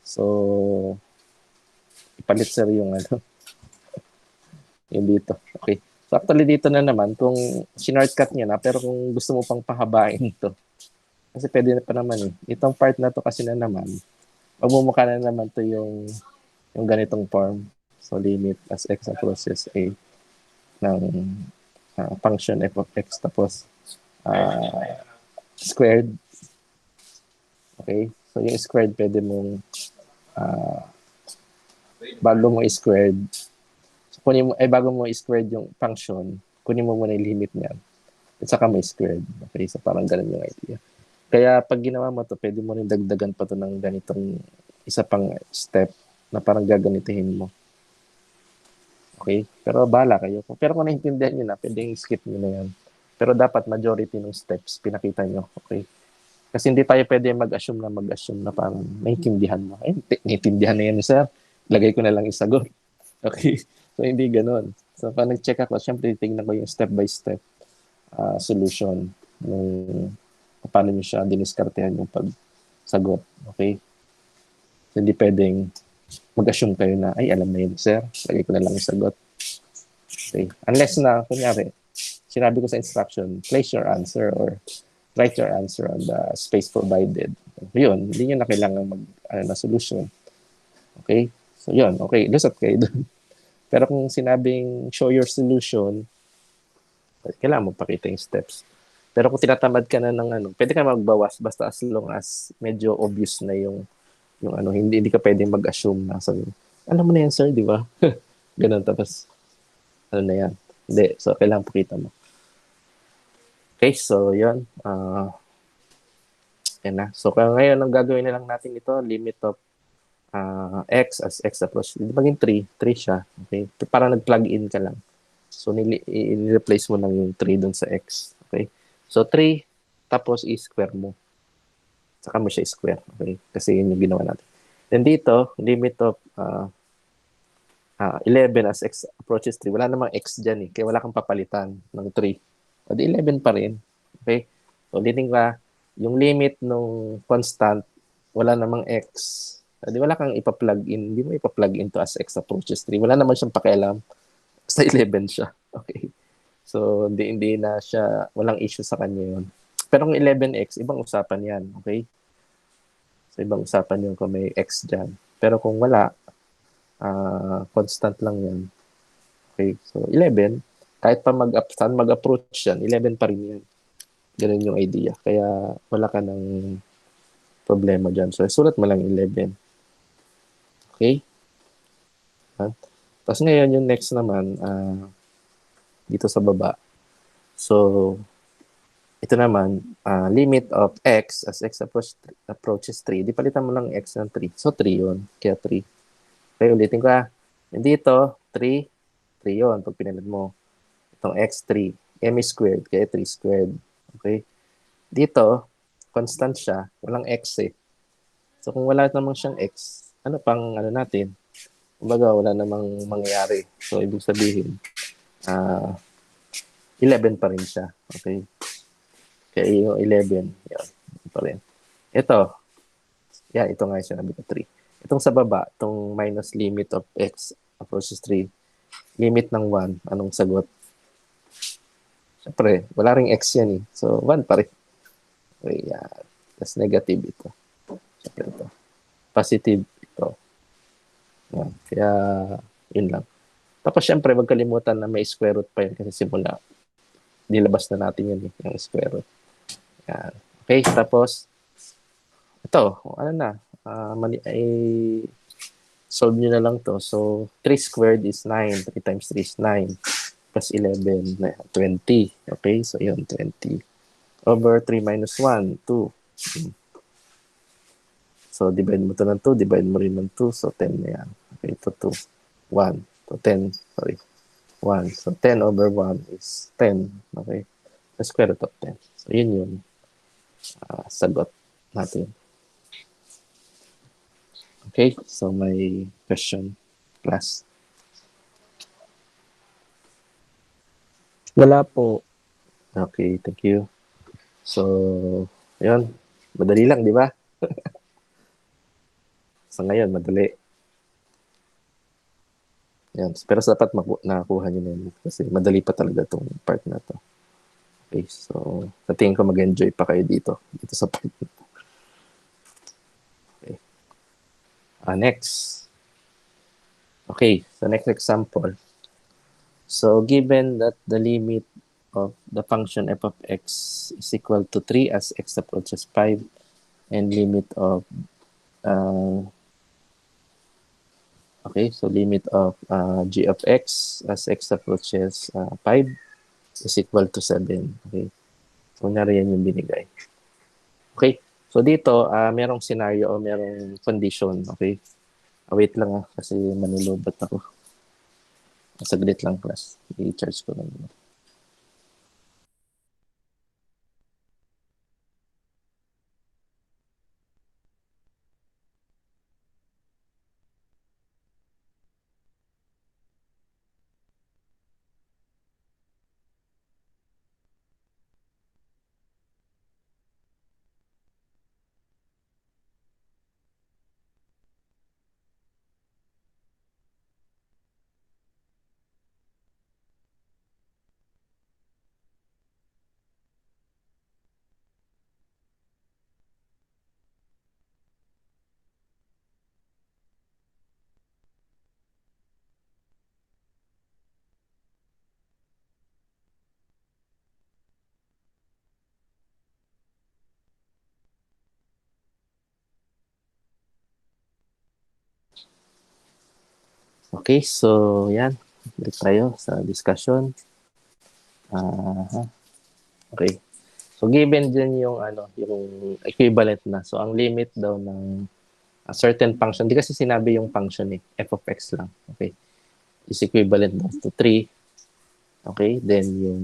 So, ipalit sir yung ano, yung dito. Okay. So, actually dito na naman, kung sinartcut niya na, pero kung gusto mo pang pahabain ito, kasi pwede na pa naman eh. Itong part na to kasi na naman, magmumukha na naman to yung ganitong form. So, limit as x approaches a ng function f of x tapos squared. Okay? So, yung squared, pwede mong bago mo squared, so, bago mo squared yung function, kunin mo muna yung limit niya. At saka may squared. Okay? So, parang ganun yung idea. Kaya pag ginawa mo to, pwede mo rin dagdagan pa to ng ganitong isa pang step na parang gaganitihin mo. Okay? Pero bala kayo. Pero kung naintindihan nyo na, pwedeng skip nyo na yan. Pero dapat majority ng steps pinakita nyo. Okay? Kasi hindi tayo pwede mag-assume na parang naiintindihan mo. Eh, naiintindihan na yan, sir. Lagay ko na lang isagot. Okay? So, hindi ganun. So, pag nag-check ako, syempre, tingnan ko yung step-by-step solution nung paano nyo siya diniskartehan yung pagsagot. Okay? So, hindi pwedeng mag-assume kayo na, ay, alam na yun, sir. Lagay ko na lang yung sagot. Okay? Unless na, kunyari, sinabi ko sa instruction, place your answer or write your answer on the space provided. Yun, hindi nyo na kailangan na solution. Okay? So, yun. Okay, lusot kayo dun. Pero kung sinabing show your solution, kailangan mo pakita yung steps. Pero kung tinatamad ka na ng pwede ka magbawas basta as long as medyo obvious na yung hindi ka pwedeng mag-assume na sabi, alam mo na yan, sir, di ba? Ganun, tapos, ano na yan. Hindi, so kailangan pakita mo. Okay, so yun. Yan na. So kaya ngayon, ang gagawin na lang natin ito, limit of x as x approach. Hindi maging 3 siya. Okay? Parang nag-plug in ka lang. So, i-replace mo lang yung 3 dun sa x. Okay? So, 3, tapos i-square mo. Saka mo siya square. Okay? Kasi yun yung ginawa natin. Then dito, limit of 11 as x approaches 3. Wala namang x dyan eh. Kaya wala kang papalitan ng 3. O di 11 pa rin. Okay? So, ulitin ka, yung limit nung constant, wala namang x. O di wala kang ipa-plug in. Hindi mo ipa-plug into as x approaches 3. Wala naman siyang pakialam. Basta 11 siya. Okay? So, hindi na siya, walang issue sa kanya yun. Pero kung 11x, ibang usapan yan. Okay? So, ibang usapan yun kung may x dyan. Pero kung wala, constant lang yan. Okay? So, 11, kahit pa saan mag-approach yan, 11 pa rin yan. Ganun yung idea. Kaya wala ka ng problema dyan. So, sulat mo lang 11. Okay? Tapos ngayon, yung next naman, dito sa baba. So, ito naman, limit of x as x approaches 3. Di palitan mo lang x ng 3. So, 3 yun. Kaya 3. Okay, ulitin ko dito, 3. 3 yun. Pag pinalit mo, itong x, 3. M squared, kaya 3 squared. Okay? Dito, constant siya. Walang x eh. So, kung wala namang siyang x, ano pang natin? Kumbaga, wala namang mangyayari. So, ibig sabihin, 11 pa rin siya. Okay? Kaya yung 11, yan, pa rin. Ito, ito nga yung sinabi ko, 3. Itong sa baba, itong minus limit of x approaches 3, limit ng 1, anong sagot? Siyempre, wala ring x yan eh. So, 1 pa rin. Okay, yan. Tapos negative ito. Siyempre ito. Positive ito. Yan. Kaya, yun lang. Tapos, siyempre, wag kalimutan na may square root pa yun kasi simula. Nilabas na natin yun eh, yung square root. Yan. Okay, tapos, ito, solve nyo na lang to. So, 3 squared is 9. 3 times 3 is 9. Plus 11, 20. Okay, so yun, 20. Over 3 minus 1, 2. So, divide mo to ng 2, divide mo rin ng 2. So, 10 na yan. Okay, ito 2. 1. So, 10, sorry. 1. So, 10 over 1 is 10. Okay, the square root of 10. So, yun yung sagot natin. Okay, so may question, class? Wala po. Okay, thank you. So, yun. Madali lang, di ba? Sa ngayon, madali. Yan. Pero dapat nakuha nyo na yun. Kasi madali pa talaga itong part na to. Okay, so, sa tingin ko mag-enjoy pa kayo dito sa part na to. Okay. Next. Okay, so next example. So, given that the limit of the function f of x is equal to 3 as x approaches 5 and limit of okay, so limit of g of x as x approaches 5 is equal to 7. Okay, so kunyari yan yung binigay. Okay, so dito merong scenario o merong condition. Okay, wait lang kasi manulobat ako. Saglit lang, class. I-charge ko lang. Okay, so yan. Balik tayo sa discussion. Okay. So given din yung yung equivalent na. So ang limit daw ng a certain function, di kasi sinabi yung function f of x lang. Okay. Is equivalent daw to 3. Okay, then yung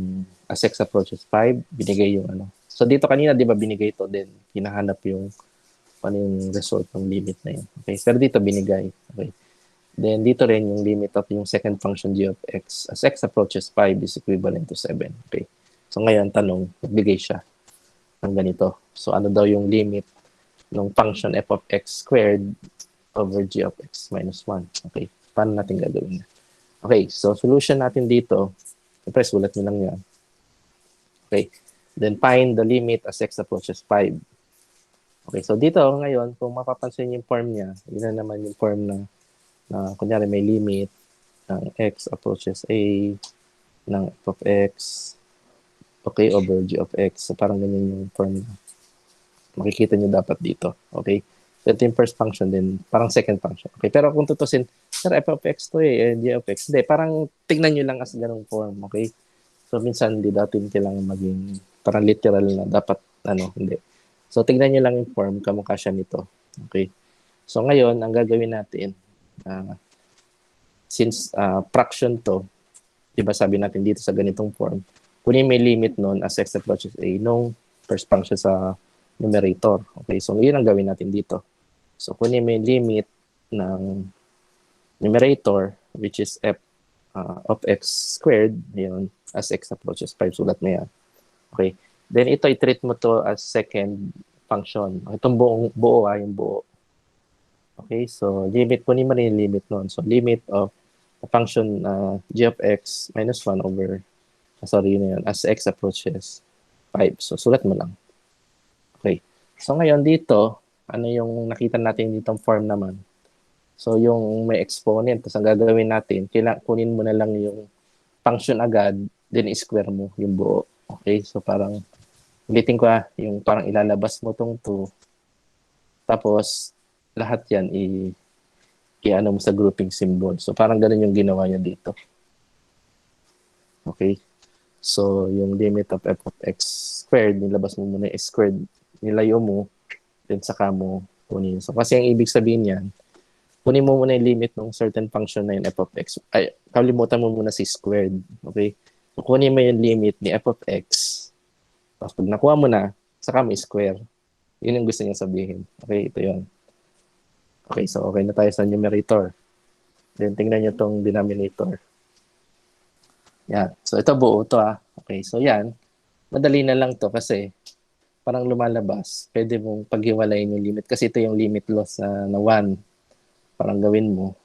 as x approaches 5, binigay yung ano. So dito kanina 'di ba binigay to, then hinahanap yung ano yung result ng limit na yun. Okay, pero dito binigay. Okay. Then dito rin yung limit of yung second function g of x as x approaches 5 is equivalent to 7. Okay. So ngayon tanong, nagbigay siya ng ganito. So ano daw yung limit ng function f of x squared over g of x minus 1. Okay. Paano natin gagawin? Okay, so solution natin dito, siyempre sulat nyo lang yan. Okay. Then find the limit as x approaches 5. Okay, so dito ngayon, kung mapapansin yung form niya, yun na naman yung form na kunyari may limit ng x approaches a ng f of x, okay, over g of x. So parang ganyan yung form na makikita nyo dapat dito. Okay? So ito yung first function, then parang second function. Okay, pero kung tutusin, sir, f of x to g of x. Hindi, parang tignan nyo lang as ganung form. Okay? So minsan hindi natin kailangan maging parang literal na dapat hindi. So tignan niyo lang yung form, kamukha siya nito. Okay. So ngayon, ang gagawin natin, since fraction to, 'di ba sabi natin dito sa ganitong form, kunin may limit noon as x approaches a nung first function sa numerator. Okay, so yun ang gawin natin dito. So kunin may limit ng numerator, which is f of x squared, yun, as x approaches 5, sulat mo yan. Okay. Then ito, i-treat mo to as second function. Itong buo, yung buo. Okay, so limit, kunin mo rin yung limit nun. So limit of the function g of x minus 1 over, sorry, yun as x approaches 5. So sulat mo lang. Okay. So ngayon dito, ano yung nakita natin ditong form naman? So yung may exponent, tapos ang gagawin natin, kunin mo na lang yung function agad, then i-square mo yung buo. Okay, so parang ulitin ko yung parang ilalabas mo tong 2, tapos lahat yan i-ano mo sa grouping symbol. So parang ganun yung ginawa niya dito. Okay, so yung limit of f of x squared, nilabas mo muna yung squared, nilayo mo, then saka mo kunin. So kasi ang ibig sabihin yan, kunin mo muna yung limit ng certain function na yung f of x. Ay, kalimutan mo muna si squared. Okay? So, kunin mo yung limit ni f of x. Tapos pag nakuha mo na, saka mo square. Yun yung gusto niya sabihin. Okay, ito yun. Okay, so okay na tayo sa numerator. Then tingnan nyo tong denominator. Yan. So ito buo to Okay, so yan. Madali na lang to kasi parang lumalabas. Pwede mong paghiwalayin yung limit kasi ito yung limit loss na 1. Parang gawin mo,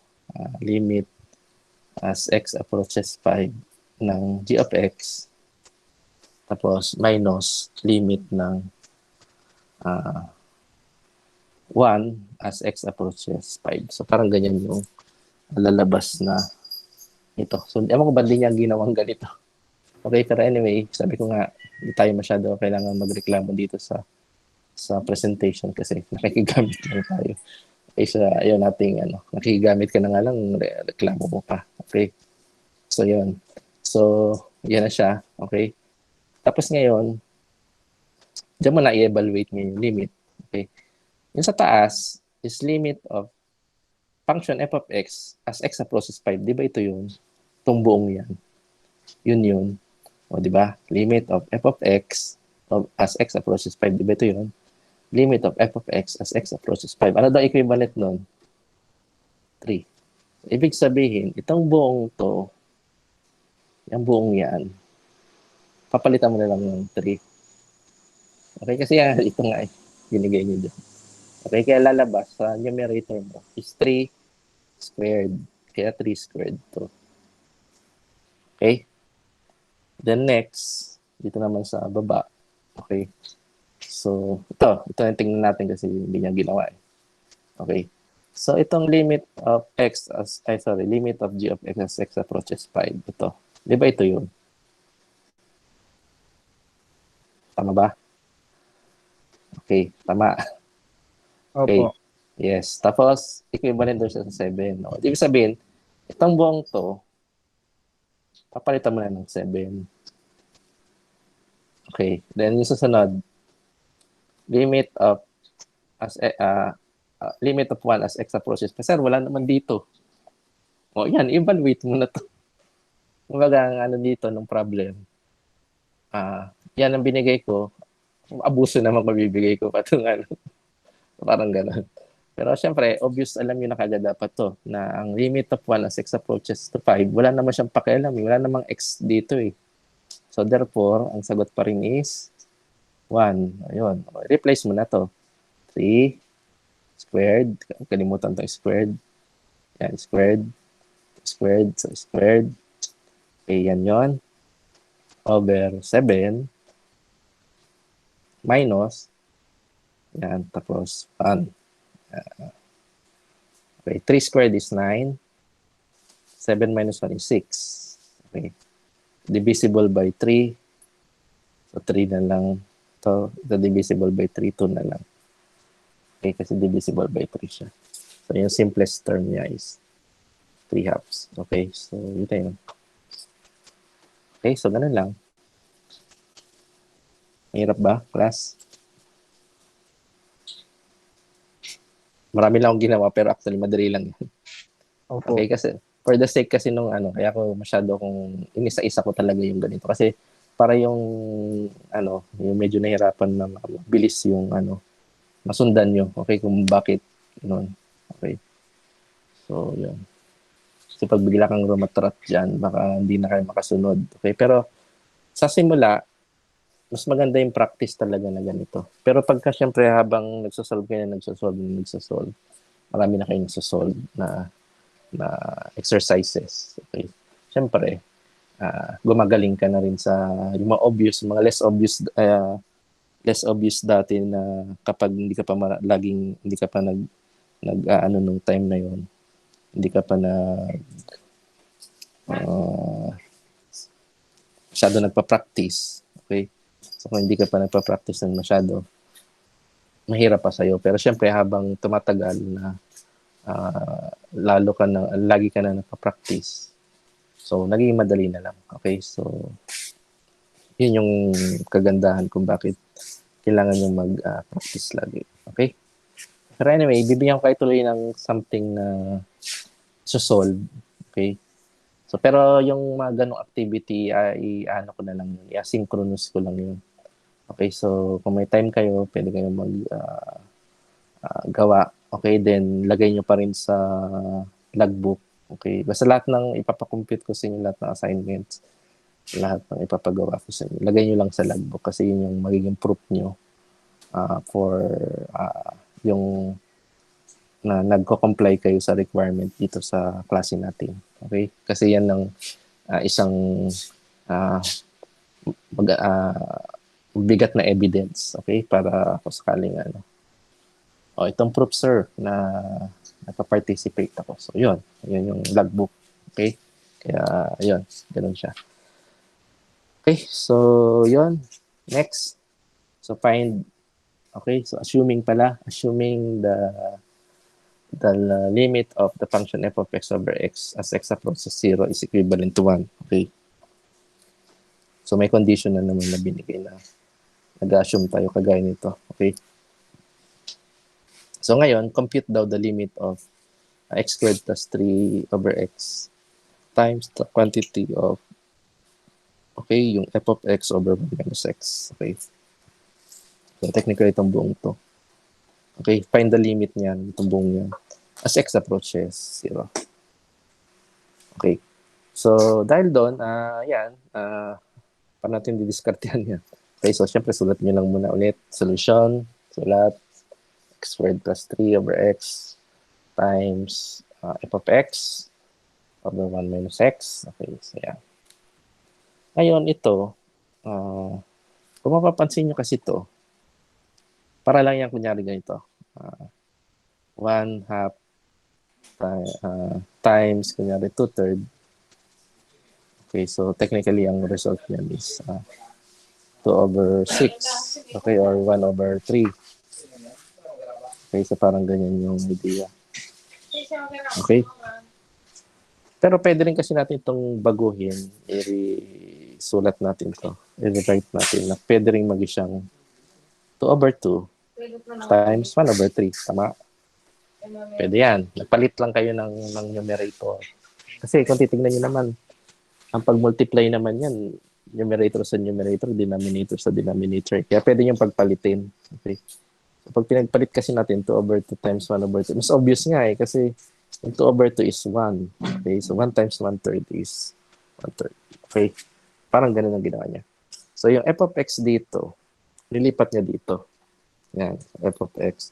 limit as x approaches 5 ng g of x, tapos minus limit ng 1 as x approaches 5. So parang ganyan yung lalabas na ito. So ewan ko ba din niya ginawang ganito. Okay, pero anyway, sabi ko nga, hindi tayo masyado kailangan magreklamo dito sa presentation kasi nakikigamit lang tayo. Kaysa ayaw nating nakikigamit ka na nga lang, reklamo mo pa. Okay? So, yun. So, yan na siya. Okay? Tapos ngayon, diyan mo na i-evaluate ngayon yung limit. Okay? Yung sa taas is limit of function f of x as x approaches 5. Di ba ito yun? Itong buong yan. Yun. O, di ba? Limit of f of x as x approaches 5. Di ba ito yun? Limit of f of x as x approaches 5. Ano daw equivalent nun? 3. Ibig sabihin, itong buong to, yung buong yan, papalitan mo na lang ng 3. Okay, kasi ito nga binigay niyo dyan. Okay, kaya lalabas sa numerator mo is 3 squared. Kaya 3 squared to. Okay? Then next, dito naman sa baba. Okay. So, ito yung tingnan natin kasi hindi niya ginawa Okay. So, itong limit of x limit of g of x as x approaches 5. Ito. Di ba ito yun? Tama ba? Okay, tama. Okay. Opo. Yes. Tapos, equivalent doon siya sa 7. No? Ibig sabihin, Itong buong to, papalitan mo na ng 7. Okay. Then yung susunod, limit of limit of 1 as x approaches. Kasi wala naman dito. O yan, evaluate mo na to. Kumbaga, ang ano dito ng problem, yan ang binigay ko, abuso naman mabibigay ko pa itong ano, parang gano'n. Pero syempre, obvious alam nyo na kagad dapat to, na ang limit of 1 as x approaches to 5, wala naman siyang pakialam, wala namang x dito eh. So therefore, ang sagot pa rin is 1. Ayun, replace mo na to. 3 squared, kalimutan to squared. Yan, squared, squared, so squared. Okay, yan yon. Over 7 minus, yan, tapos 1. Okay, 3 squared is 9. 7 minus 1 is 6. Okay. Divisible by 3. So 3 na lang. So, the divisible by 3, 2 na lang. Okay, kasi divisible by 3 siya. So, yung simplest term niya is 3 halves. Okay, so yun na yun. Okay, so ganun lang. Mahirap ba, class? Marami lang akong ginawa, pero actually, madali lang yan. Opo. Okay, kasi for the sake kasi nung ano, kaya ako masyado kung inisa-isa ko talaga yung ganito. Kasi para yung ano, yung medyo nahirapan na mabilis yung ano, masundan nyo. Okay, kung bakit noon. Okay. So, yun. Kasi pag bigla kang rumatrat dyan, baka hindi na kayo makasunod. Okay, pero sa simula, mas maganda yung practice talaga na ganito. Pero pagka syempre habang nagsosolve kayo, nagsosolve, marami na kayong nagsosolve na exercises. Okay. Syempre, gumagaling ka na rin sa yung mga obvious, mga less obvious dati na kapag hindi ka pa hindi ka pa ano nung time na yon, hindi ka pa masyado nagpa-practice. Okay? So kung hindi ka pa nagpa-practice ng masyado, mahirap pa sa'yo. Pero syempre habang tumatagal na lagi ka na nagpa-practice, so naging madali na lang. Okay? So yun yung kagandahan kung bakit kailangan yung mag-practice lagi. Okay? Pero anyway, bibigyan ko kayo tuloy ng something na solve. Okay? So, pero yung mga ganong activity, i-ano ko na lang yun. I-asynchronous ko lang yun. Okay? So, kung may time kayo, pwede kayo gawa. Okay? Then, lagay nyo pa rin sa logbook. Okay? Basta lahat ng ipapakompute ko sa inyo, lahat ng assignments, lahat ng ipapagawa ko sa inyo, lagay nyo lang sa logbook kasi yun yung magiging proof nyo for yung na nagko-comply kayo sa requirement dito sa klase natin. Okay? Kasi yan ang isang bigat na evidence. Okay? Para kung sakaling ano. O, itong proof, sir, na nagpa-participate ako. So, yun. Yun yung logbook. Okay? Kaya, yun. Ganun siya. Okay? So, yun. Next. So, find. Okay? So, assuming the limit of the function f of x over x as x approaches 0 is equivalent to 1. Okay? So, may condition na naman na binigay na nag-assume tayo kagaya nito. Okay? So, ngayon, compute daw the limit of x squared plus 3 over x times the quantity of yung f of x over 1 minus x. Okay? So, technically, itong buong to. Okay? Find the limit niyan, itong buong yan, as x approaches 0. Okay. So, dahil doon, paano natin didiskartehan yan? Okay, so, syempre, sulat nyo lang muna ulit. Solution, sulat, x squared plus 3 over x times f of x over 1 minus x. Okay, so, yan. Ngayon, ito, kung mapapansin nyo kasi ito, para lang yan, kunyari ganito. 1 half times, kunyari, 2/3. Okay, so technically, ang result niyan is 2 over 6. Okay, or 1 over 3. Okay, so parang ganyan yung idea. Okay? Pero pwede rin kasi natin itong baguhin, i-sulat natin to, i-write natin na pwede rin maging siyang 2 over 2 times 1 over 3. Tama? Pwede yan. Nagpalit lang kayo ng numerator. Kasi kung titignan nyo naman, ang pag-multiply naman yan, numerator sa numerator, denominator sa denominator. Kaya pwede yung pagpalitin. Okay? So, pag pinagpalit kasi natin 2 over 2 times 1 over 2, mas obvious nga eh, kasi yung 2 over 2 is 1. Okay? So 1 times 1/3 is 1/3. Okay? Parang ganun ang ginawa niya. So yung f of x dito, nilipat niya dito. Yan, f of x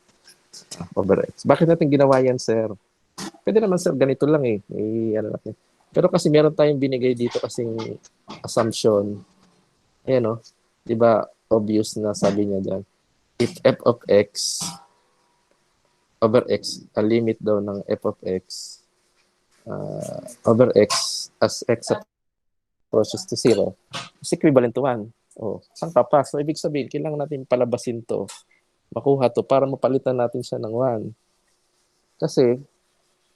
over x. Bakit natin ginawa yan, sir? Pwede naman, sir, ganito lang eh. Ano natin. Pero kasi meron tayong binigay dito kasing assumption. Ayan o. Di ba, obvious na sabi niya dyan. If f of x over x, a limit daw ng f of x over x as x approaches to 0 is equivalent to 1. Oh, saan ka pa? So, ibig sabihin, kailangan natin palabasin to, makuha to, para mapalitan natin siya ng 1. Kasi,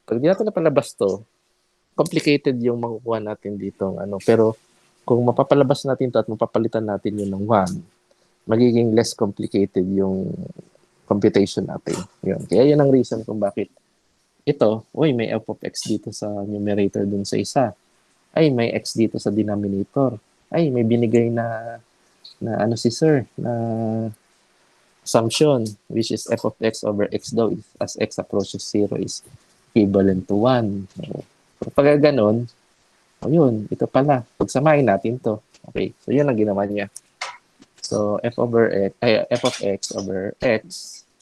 pag di natin napalabas to, complicated yung makukuha natin dito. Pero, kung mapapalabas natin to at mapapalitan natin yun ng 1, magiging less complicated yung computation natin. Yun. Kaya yun ang reason kung bakit ito, may f of x dito sa numerator dun sa isa. Ay, may x dito sa denominator. Ay, may binigay na ano si sir, na assumption, which is f of x over x daw as x approaches 0 is equivalent to 1. So, pag ganon, yun, ito pala. Pagsamahin natin to. Okay, so yun ang ginawa niya. So, f of x over x,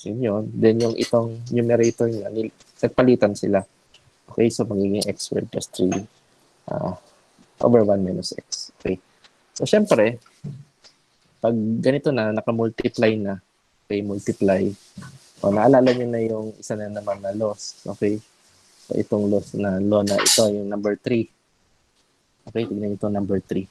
yun. Then yung itong numerator niya, nagpalitan sila. Okay, so magiging x squared plus 3 over 1 minus x. Okay. So, syempre, pag ganito na, nakamultiply na, okay, multiply, naalala nyo na yung isa na naman na loss. Okay. So, itong loss na law na ito, yung number 3. Okay, tignan ito number 3.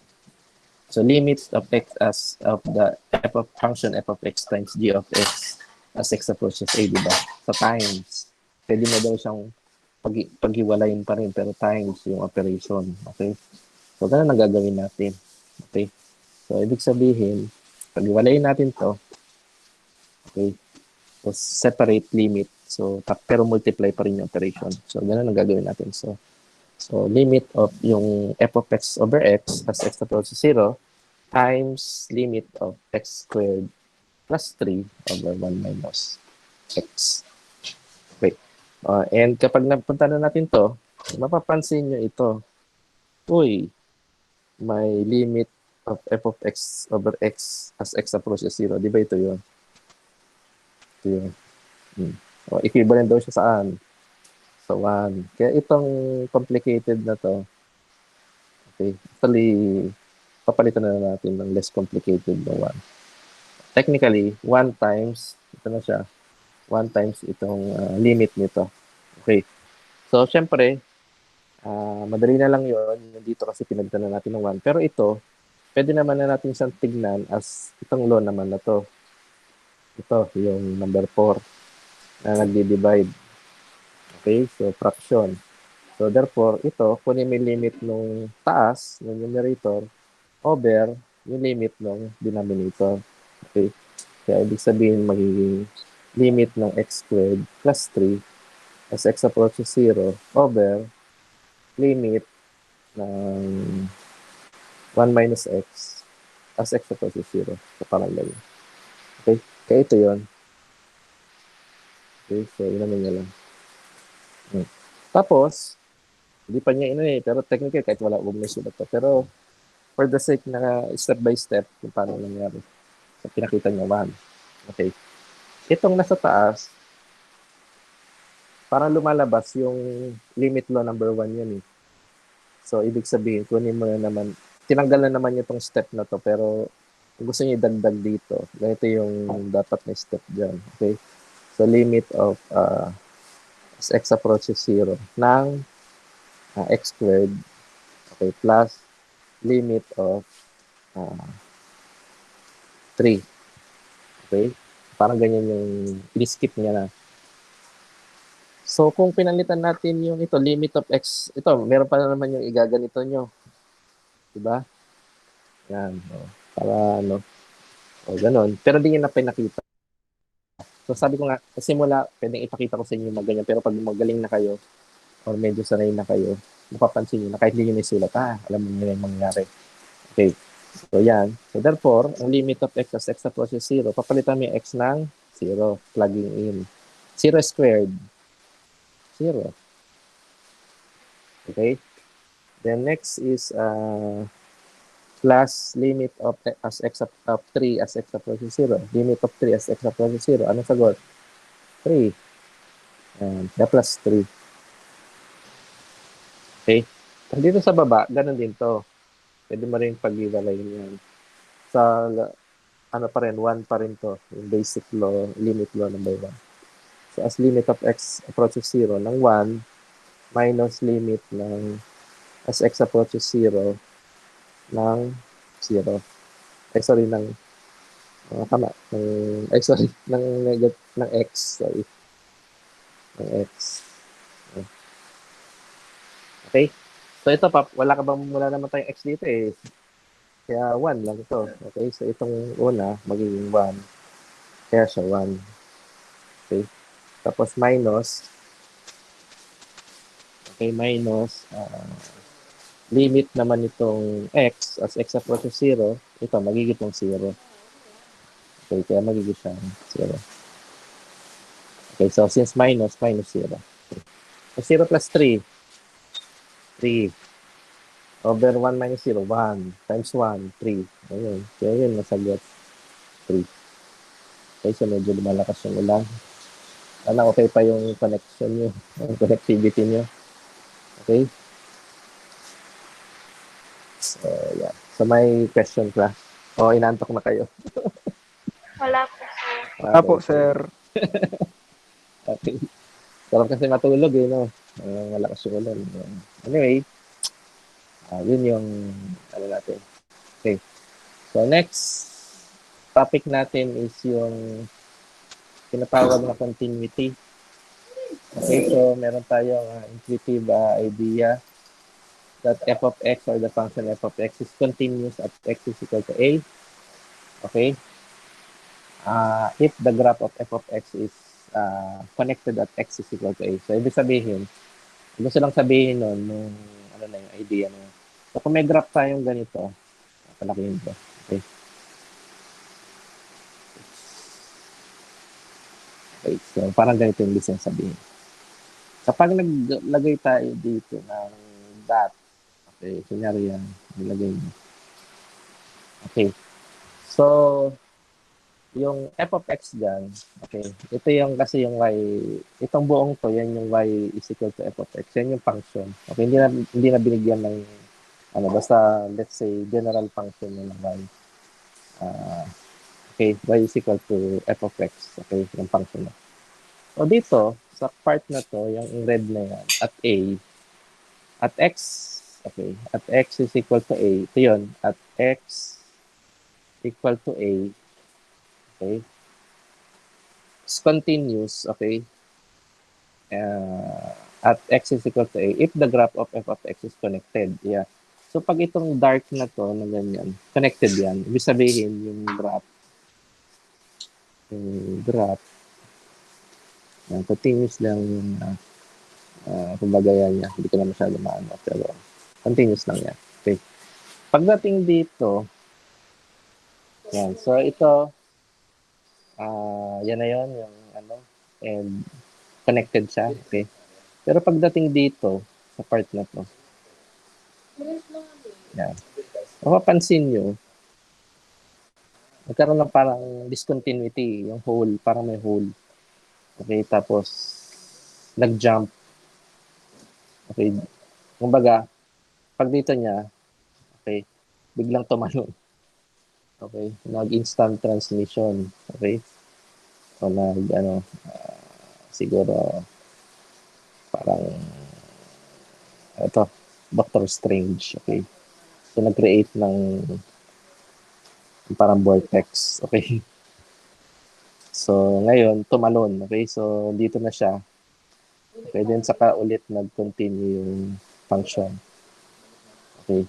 So, limit of x as of the f of function f of x times g of x as x approaches a, diba? Sa times. Pwede mo daw siyang paghiwalayin pa rin, pero times yung operation. Okay? So, ganun ang gagawin natin. Okay? So, ibig sabihin, paghiwalayin natin to, okay? So, separate limit. So, pero multiply pa rin yung operation. So, ganun ang gagawin natin. So, limit of yung f of x over x as x approaches 0 times limit of x squared plus 3 over 1 minus x. Okay. And kapag napunta na natin to, mapapansin nyo ito. Uy, may limit of f of x over x as x approaches 0. Di ba ito yun? Ito yun. Equivalent daw siya saan? Sa 1. Kaya itong complicated na to, okay, actually, papalitan na natin ng less complicated na 1. Technically, 1 times, ito na siya, 1 times itong limit nito. Okay. So, syempre, madali na lang yun. Dito kasi pinagdala natin ng 1. Pero ito, pwede naman na natin siyang tignan as itong law naman na to. Ito, yung number 4 na nagdi-divide. Okay, so fraction. So therefore, ito, kunin mo yung limit nung taas, ng numerator, over yung limit ng denominator. Okay, kaya ibig sabihin magiging limit ng x squared plus 3 as x approaches 0 over limit ng 1 minus x as x approaches 0. So parang ganyan. Okay, kaya ito yun. Okay, so yun naman niya lang. Tapos, hindi pa niya pero technically kahit wala, huwag na sulat to. Pero for the sake na step by step kung paano nangyari. So, pinakita niya 1. Okay. Itong nasa taas, parang lumalabas yung limit law number 1 yun eh. So, ibig sabihin, kunin mo na naman, tinanggal na naman itong step na to, pero kung gusto niyo idagdag dito, ganito yung dapat na step dyan. Okay. So, limit of as x approaches 0 ng x squared, okay, plus limit of 3. Okay? Parang ganyan yung i-skip niya na. So, kung pinalitan natin yung ito, limit of x, ito, meron pa naman yung igaganito nyo. Diba? Yan. O, para ano, o ganun. Pero di nyo na pinakita. So, sabi ko nga, sa simula, pwedeng ipakita ko sa inyo yung ganyan. Pero pag magaling na kayo, or medyo sanay na kayo, mapapansin nyo na kahit hindi nyo isulat, alam mo na yung mangyayari. Okay. So, yan. So, therefore, ang limit of x as x approaches 0, papalitan mo yung x ng 0, plugging in. 0 squared, 0. Okay? Then next is plus limit of as x of 3 as x approaches 0. Limit of 3 as x approaches 0. Anong sagot? 3. Kaya plus 3. Okay? Dito sa baba, ganun din to. Pwede mo rin pag-iwalayin yan. Sa ano pa rin, 1 pa rin to. Yung basic law, limit law number 1. So as limit of x approaches 0 ng 1 minus limit ng as x approaches 0 ng 0. Ay, sorry, tama. Sorry, ng x. Sorry. Ng x. Okay? So ito pa, wala naman tayong x dito eh. Kaya 1 lang ito. Okay? So itong una, magiging 1. Kaya siya 1. Okay? Tapos minus, okay, minus, limit naman itong x as x approaches 0, ito, magiging itong 0. Okay, kaya magiging siya 0. Okay, so since minus 0. Okay. So 0 plus 3, 3. Over 1 minus 0, 1. Times 1, 3. Ayun. Kaya yun, nasagot. 3. Okay, so medyo lumalakas yung ulan. Okay pa yung connection nyo, yung connectivity nyo. Okay? So, yeah. So, may question class. Inantok na kayo. Wala po, sir. Apo, sir. Okay. Sarap kasi matulog eh, no? Malakas yung ulan. Anyway, yun yung ano natin. Okay. So, next topic natin is yung tinatawag na continuity. Okay, so meron tayong intuitive idea that f of x or the function f of x is continuous at x is equal to a. Okay? If the graph of f of x is connected at x is equal to a. So, ibig sabihin, gusto lang sabihin nun, nung ano na yung idea na yun. So, kung may graph tayong ganito, palakihin ko. Okay? Okay, so parang ganito yung gusto sabihin. Kapag naglagay tayo dito ng dot, okay, kunyari yan, nilagay mo. Okay, so, yung f of x dyan, okay, ito yung kasi yung y, itong buong to, yan yung y is equal to f of x, yan yung function. Okay, hindi na binigyan ng, basta, let's say, general function yung y. Okay, y is equal to f of x, okay, yung function na. So, dito, sa part na to, yung red na yan, at a, at x, okay, at x is equal to a, ito yun, at x equal to a, okay, is continuous, okay, at x is equal to a, if the graph of f of x is connected, yeah. So, pag itong dark na to, na ganyan, connected yan, ibig sabihin yung graph, continuous lang yung, kumbaga yan, hindi ko na masyado maano, pero continuous lang yan. Okay. Pagdating dito, yan. So, ito, yan na yun, yung and connected siya. Okay. Pero pagdating dito, sa part na to, yan. Mapapansin nyo, nagkaroon ng parang discontinuity, yung hole, parang may hole. Okay, tapos, nag-jump. Okay. Kumbaga, pag dito niya, okay, biglang tumalon. Okay, nag-instant transmission. Okay, o siguro, parang, ito, Doctor Strange. Okay, so nag-create ng parang vortex. Okay, so ngayon, tumalon. Okay, so dito na siya. Okay, then saka ulit nag-continue yung function. Okay.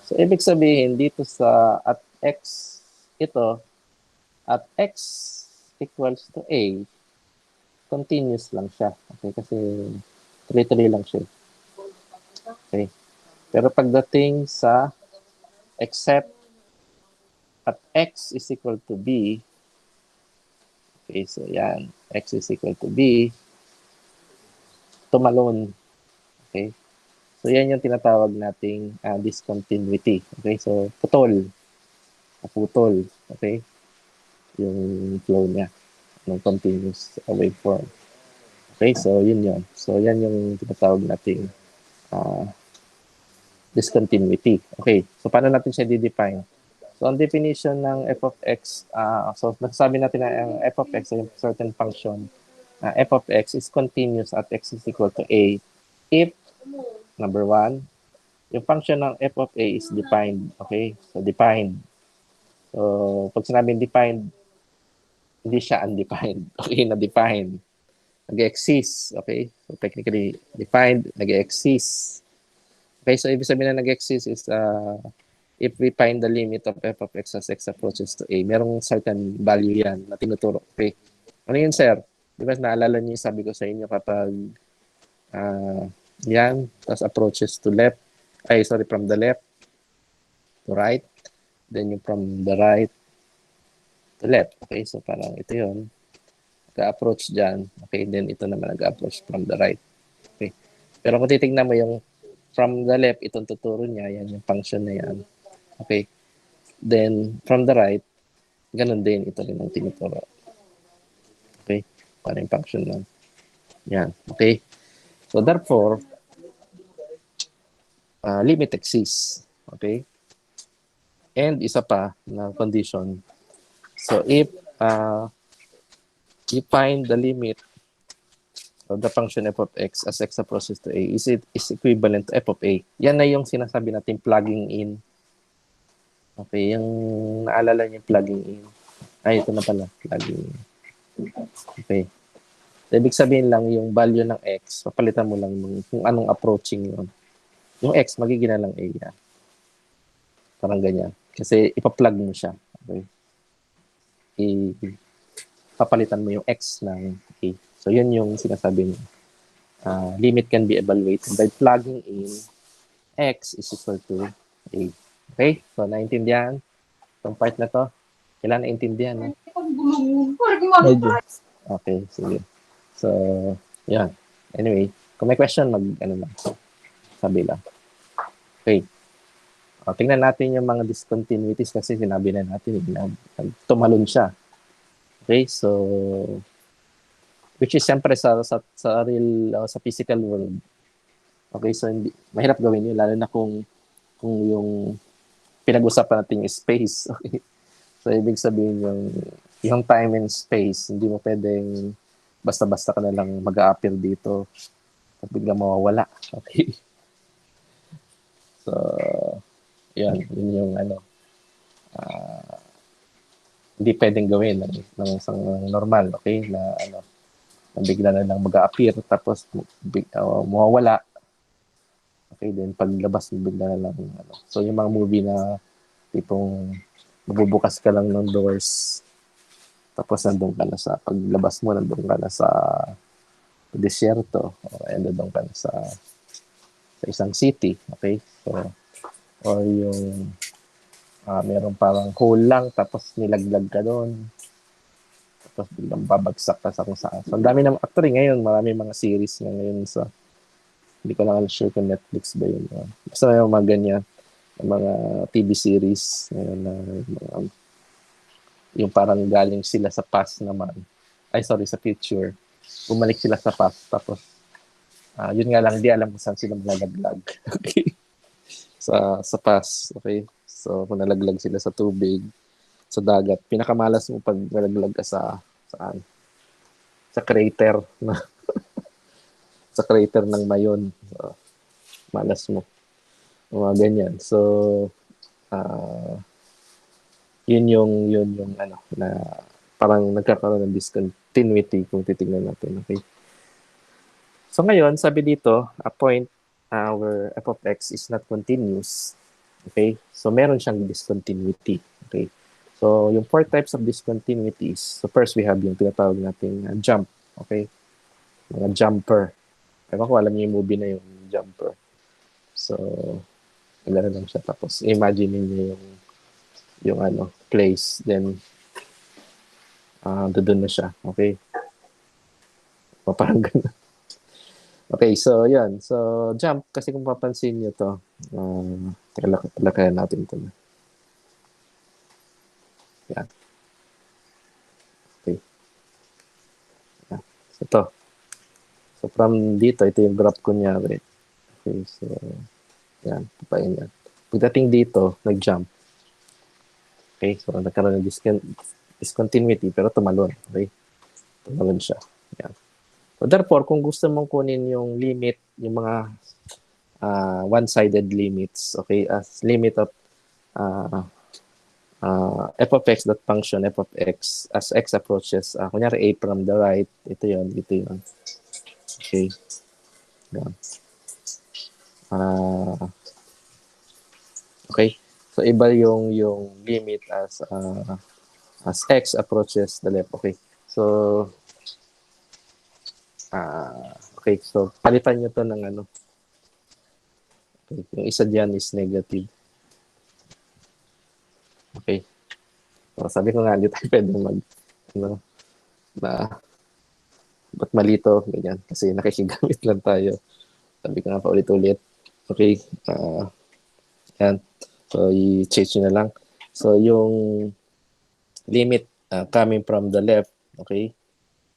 So, ibig sabihin, dito sa at x, ito, at x equals to a, continuous lang siya. Okay, kasi 3 lang siya. Okay. Pero pagdating sa except at x is equal to b, okay, so yan, x is equal to b, tumalon. Okay. So, yan yung tinatawag nating discontinuity. Okay, so putol. Naputol. Okay, yung flow niya ng continuous waveform. Okay, so yun yun. So, yan yung tinatawag nating discontinuity. Okay, so paano natin siya di-define? So, ang definition ng f of x, so nagsasabi natin na ang f of x ay yung certain function. F of x is continuous at x is equal to a if, number one, yung function ng f of a is defined. Okay, so defined. So, pag sinabing defined, hindi siya undefined. Okay, na-defined. Nag-exist. Okay, so technically defined, nag-exist. Okay, so ibig sabihin na nag-exist is if we find the limit of f of x as x approaches to a, merong certain value yan na tinuturo. Okay, ano yun, sir? Di ba naalala niyo yung sabi ko sa inyo kapag yan, tapos approaches to left, from the left to right, then yung from the right to left. Okay, so parang ito yun. Nag-approach dyan. Okay, then ito naman nag-approach from the right. Okay. Pero kung titignan mo yung from the left, itong tuturo niya, yan yung function na yan. Okay. Then, from the right, ganun din, ito rin ang tinuturo. Okay. Parang yung function lang. Yan. Okay. So, therefore, limit exists. Okay. And isa pa na condition. So, if you find the limit of the function f of x as x approaches to a is equivalent to f of a. Yan na yung sinasabi natin plugging in. Okay, yung naalala niyo plugging in. Ay, ito na pala, plugging in. Okay. So, ibig sabihin lang yung value ng x, papalitan mo lang kung anong approaching yun. Yung x, magiging na lang a yan. Parang ganyan. Kasi ipa-plug mo siya. Okay. Papalitan mo yung x ng a. So, yun yung sinasabi niya. Limit can be evaluated by plugging in x is equal to a. Okay? So, naintindihan? Itong part na to? Kailan naintindihan? No? Medyo. Okay, sige. So, yan. Anyway, kung may question, ano lang. Sabi lang. Okay. Tingnan natin yung mga discontinuities kasi sinabi na natin, tumalon siya. Okay, so which is siyempre sa real sa physical world. Okay, so hindi mahirap gawin 'yun lalo na kung yung pinag-usapan natin yung space. Okay. So ibig sabihin yung time and space, hindi mo pwedeng basta-basta ka na lang mag-a-appear dito at biglang mawawala. Okay. So yun yung hindi pwedeng gawin ng isang normal, okay, na bigla na lang mag-a-appear tapos mawawala. Okay, then paglabas mo bigla na lang So yung mga movie na tipong mabubukas ka lang ng doors tapos nandun ka na sa paglabas mo nandun ka na sa desierto o nandun ka na sa isang city, okay? So or yung meron parang hole lang tapos nilaglag ka doon. Tapos biglang babagsak ka sa kung saan. So, ang dami ng actually ngayon, marami mga series na ngayon sa hindi ko lang sure kung Netflix ba yun. Basta may mga ganyan, mga TV series ngayon na yung parang galing sila sa past naman. Ay, sorry, sa future. Bumalik sila sa past. Tapos, yun nga lang, hindi alam kung saan sila malalaglag. Okay? Sa past. Okay? So, kung nalaglag sila sa tubig, sa dagat, pinakamalas mo pag nalaglag ka saan? Sa crater na sa crater ng Mayon. So, malas mo. Mga ganyan. So, yun yung na parang nagkakaroon ng discontinuity kung titingnan natin. Okay? So ngayon, sabi dito, a point where f of x is not continuous. Okay? So meron siyang discontinuity. Okay? So yung 4 types of discontinuities. So first we have yung tinatawag nating jump. Okay? Mga jumper. Ewan ko, alam niyo yung movie na yung jumper. So, gano'n lang siya. Tapos, imagine niyo yung place. Then, doon na siya. Okay? O, parang gano'n. Okay, so, yan. So, jump. Kasi kung papansin niyo to, lakayan natin ito. Yan. Okay. Yan. So, ito. So, from dito, ito yung graph kunyari. Okay, so, yan. Papain yan. Pagdating dito, nag-jump. Okay, so nagkaroon ng discontinuity pero tumalon. Okay, tumalon siya. Yan. So therefore, kung gusto mong kunin yung limit, yung mga one-sided limits, okay, as limit of f of x dot function f of x as x approaches, kunyari a from the right, ito yun. Okay. Yan. Okay. So iba yung limit as x approaches the left. Okay. So okay. So palitan niyo to ng Okay. Yung isa diyan is negative. Okay. So sabi ko nga hindi tayo pwede ba't malito ganyan kasi nakikigamit lang tayo. Sabi ko nga pa ulit-ulit. Okay. Yan. So, i-change nyo na lang. So, yung limit coming from the left, okay?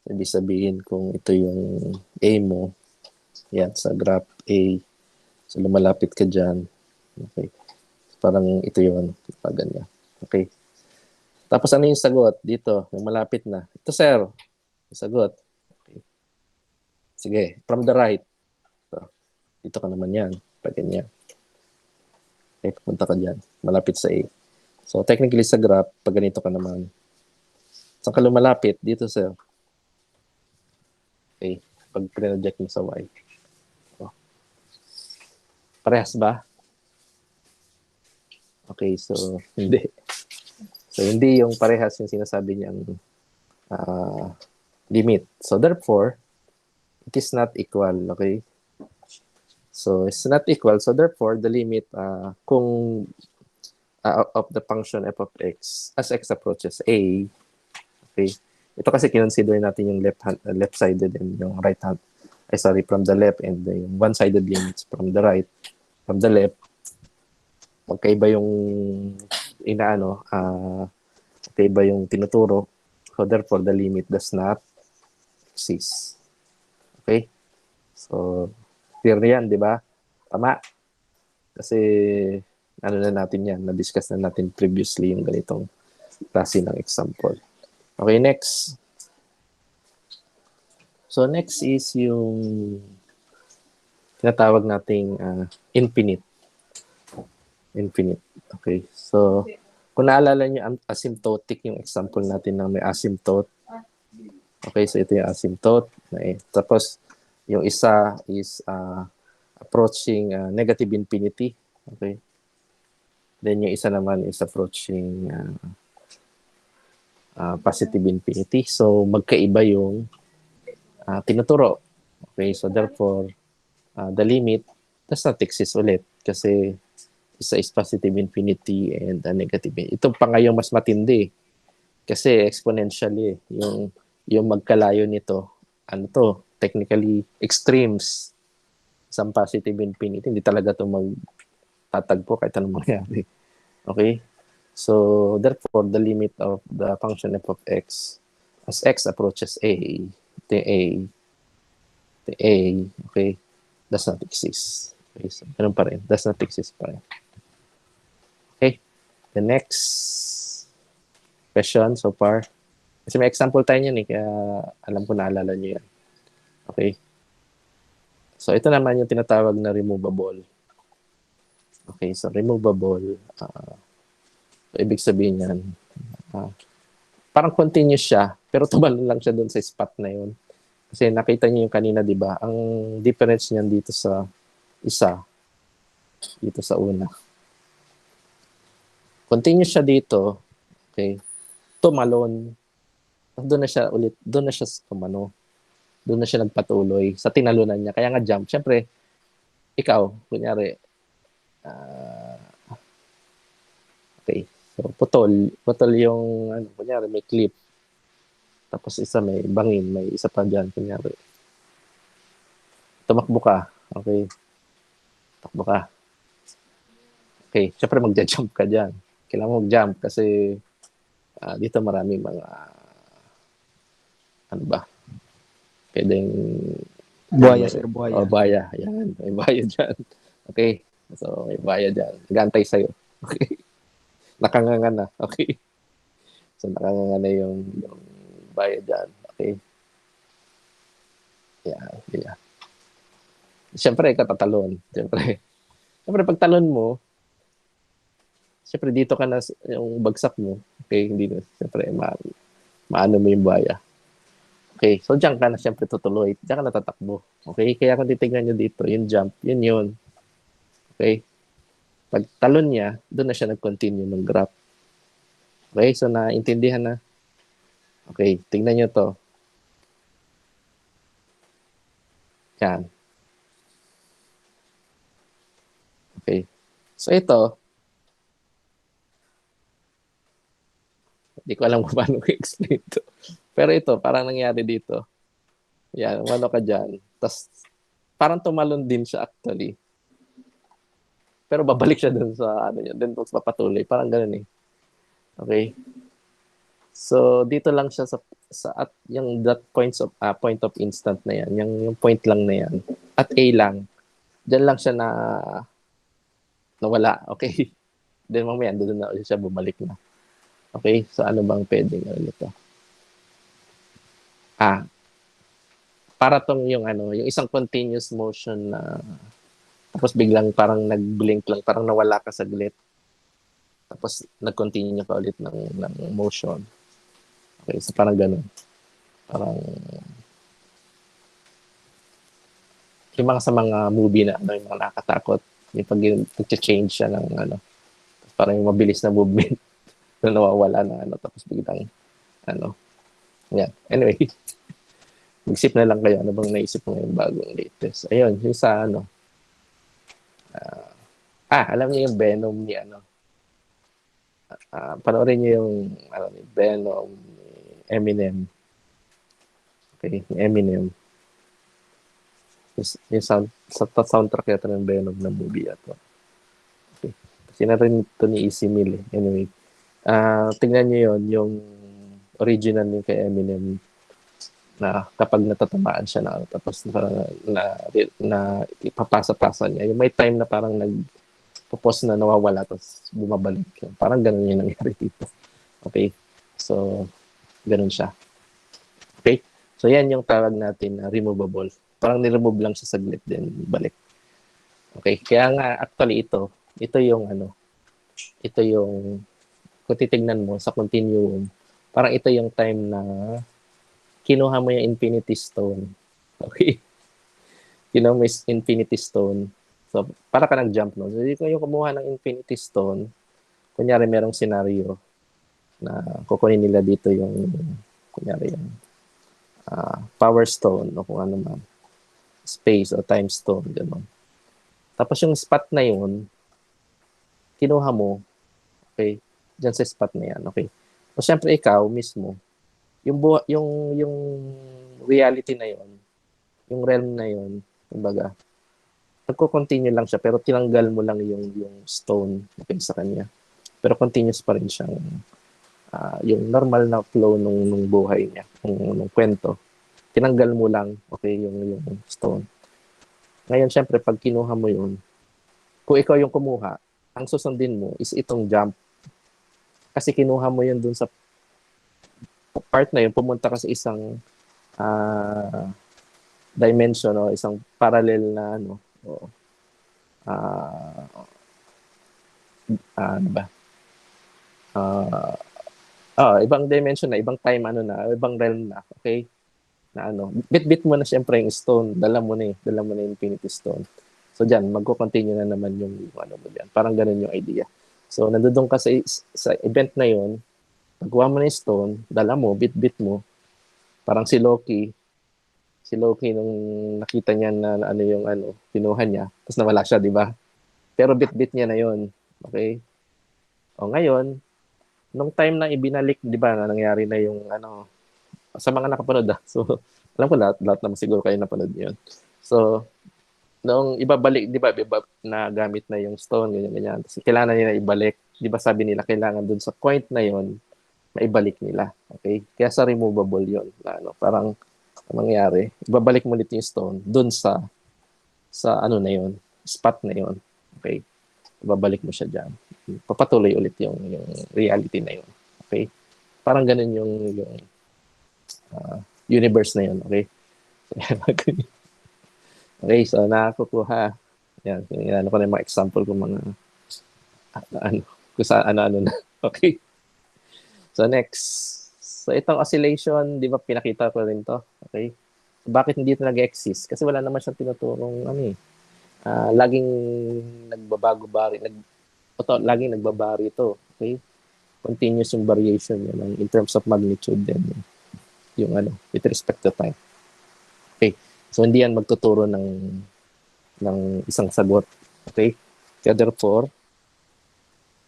Ibig sabihin kung ito yung A mo, yan, sa graph A. So, lumalapit ka dyan. Okay. Parang ito yun. Ganyan. Okay. Tapos, ano yung sagot? Dito, yung malapit na. Ito, sir. Yung sagot. Okay. Sige, from the right. So, dito ka naman yan. Pag ganyan. Okay, pupunta ka dyan. Malapit sa A. So, technically sa graph, pag ganito ka naman. Saan ka lumalapit? Dito, sir. Okay. Pag pre-project mo sa Y. So, parehas ba? Okay, so, hindi. So, hindi yung parehas yung sinasabi niyang limit. So, therefore, it is not equal. Okay? So, it's not equal. So, therefore, the limit kung of the function f of x as x approaches A, okay, ito kasi kinonsider natin yung left-sided and yung right-hand, from the left and yung one-sided limits from the right, from the left, magkaiba yung magkaiba yung tinuturo. So, therefore, the limit does not exist. Okay? So, clear na yan, di ba? Tama. Kasi, na natin yan, na-discuss na natin previously yung ganitong klase ng example. Okay, next. So, next is yung tinatawag nating infinite. Infinite. Okay, so, kung naalala nyo, asymptotic yung example natin na may asymptote. Okay, so ito yung asymptote. Tapos, yung isa is approaching negative infinity. Okay. Then yung isa naman is approaching positive infinity. So, magkaiba yung tinuturo. Okay, so therefore, the limit does not exist ulit kasi isa is positive infinity and negative infinity. Ito pa ngayon mas matindi kasi exponentially yung magkalayo nito, technically extremes. Isang positive infinity, hindi talaga ito magtatagpo kahit anong mangyari. Okay? So, therefore, the limit of the function f of x as x approaches A, okay, does not exist. Okay, so, ganun pa rin. Does not exist pa rin. Okay? The next question so far. Kasi may example tayo niyan kaya alam ko naalala niyo yan. Okay? So, ito naman yung tinatawag na removable. Okay, so removable. So, ibig sabihin yan, parang continuous siya, pero tumalon lang siya doon sa spot na yun. Kasi nakita niyo yung kanina, di ba? Ang difference niyan dito sa isa, dito sa una. Continue siya dito, okay? Tumalon. Doon na siya ulit, doon na siya tumano. Doon na siya nagpatuloy sa tinalunan niya. Kaya nga jump. Siyempre, ikaw, kunyari, okay. So, putol. Putol yung, ano, kunyari, may clip. Tapos isa may bangin, may isa pa dyan, kunyari. Tumakbo ka. Okay. Takbo ka. Okay. Siyempre, magja-jump ka dyan. Kailangan mo mag-jump kasi dito marami mga, ano ba, pwedeng Buhaya, sir, buhaya. O, baya. Yan. May baya dyan. Okay. So, may baya dyan. Nagantay sa'yo. Okay. Nakanganga na. Okay. So, nakanganga na yung baya dyan. Okay. Yan. Yeah. Siyempre, katatalon. Siyempre, pag talon mo, siyempre dito ka na yung bagsak mo. Okay, hindi na. Siyempre, maano mo yung baya. Okay, so diyan ka na siyempre tutuloy. Diyan ka na tatakbo. Okay, kaya kung titignan nyo dito, yung jump, yun. Okay, pag talon niya, doon na siya nag-continue ng graph. Okay, so naintindihan na. Okay, tingnan nyo to. Yan. Okay. So ito, hindi ko alam kung paano i-explain to. Pero ito, parang nangyari dito. Yan, umano ka dyan. Tapos, parang tumalon din siya actually. Pero babalik siya dun sa ano yun. Then, papatuloy. Parang ganun eh. Okay? So, dito lang siya at yung that point of instant na yan. Yung point lang na yan. At A lang. Diyan lang siya nawala. Okay? Then mamaya, doon na ulit siya bumalik na. Okay? So, ano bang pwedeng nito? Para tong yung yung isang continuous motion na tapos biglang parang nag-blink lang, parang nawala ka saglit. Tapos nag-continue ka ulit ng motion. Okay, so parang ganun. Parang yung mga sa mga movie na yung mga nakakatakot, yung pag change siya ng parang yung mabilis na movement na nawawala na tapos biglang yeah. Anyway, mag-isip na lang kayo ano bang naisip mo yung bagong latest. Ayun, yung sa alam niyo yung Venom ni panoorin niyo yung ni Venom ni Eminem. Okay, ni Eminem. Yung soundtrack yata ng Venom na movie ato. Okay. Kasi na rin ito ni Easy Mill eh. Anyway, tingnan niyo yon yung original ni kay Eminem na kapag natatamaan siya na tapos na ipapasa-pasa niya. Yung may time na parang nagpo-pause na nawawala tapos bumabalik. Parang ganun yung nangyari dito. Okay? So, ganun siya. Okay? So, yan yung tawag natin na removable. Parang ni-remove lang siya saglit din balik. Okay? Kaya nga, actually ito yung kung titignan mo sa continuum, parang ito yung time na kinuha mo yung Infinity Stone. Okay? Kinuha mo yung Infinity Stone. So, para ka nag-jump, no? So, yung kumuha ng Infinity Stone, kunyari merong scenario na kukunin nila dito yung, kunyari yung Power Stone o kung ano man. Space o Time Stone, gano'n. Tapos yung spot na yun, kinuha mo, okay, dyan sa spot na yan, okay. So, syempre ikaw mismo, yung reality na yon, yung realm na yon, kumbaga, nagko-continue lang siya pero tinanggal mo lang yung stone okay, sa kanya. Pero continuous pa rin siyang yung normal na flow nung buhay niya, nung kwento. Tinanggal mo lang okay yung stone. Ngayon syempre pag kinuha mo yun, kung ikaw yung kumuha, ang susundin mo is itong jump. Kasi kinuha mo yun dun sa part na yun, pumunta ka sa isang dimension o isang parallel na ano ba? Ibang dimension na, ibang time na, ibang realm na, okay? na ano, bit-bit mo na siyempre yung stone, dala mo yung Infinity Stone. So diyan, magko-continue na naman yung ano mo diyan. Parang ganun yung idea. So nandoon ka sa event na yon, pagkuha mo na yung stone, dala mo, bit-bit mo, parang si Loki nung nakita niya na ano yung ano, pinuha niya, tapos nawala siya, di ba? Pero bit-bit niya na yon. Okay? O ngayon, nung time na ibinalik, di ba, na nangyari na yung ano, sa mga nakapanood So, alam ko lahat naman siguro kayo napanood yun. So, nung ibabalik, di ba, na gamit na yung stone, ganyan. Tapos kailangan nila ibalik. Di ba sabi nila, kailangan dun sa point na yon maibalik nila. Okay? Kaya sa removable yon na, ano, parang mangyari, ibabalik mo ulit yung stone dun sa ano na yon spot na yon. Okay? Ibabalik mo siya dyan. Papatuloy ulit yung reality na yon. Okay? Parang ganun yung universe na yon. Okay? Okay, so nakakukuha. Yan, ano ko na yung mga example ko mga ano, kung sa ano-ano na. Okay. So next. So itong oscillation, di ba pinakita ko rin to? Okay. So, bakit hindi ito nag-exist? Kasi wala naman siyang tinuturong ano eh. Laging nagbabago-bari, laging nagbabari ito. Okay. Continuous yung variation yan in terms of magnitude din yung ano, with respect to time. Okay. So hindi yan magtuturo ng isang sagot. Okay? Kaya therefore,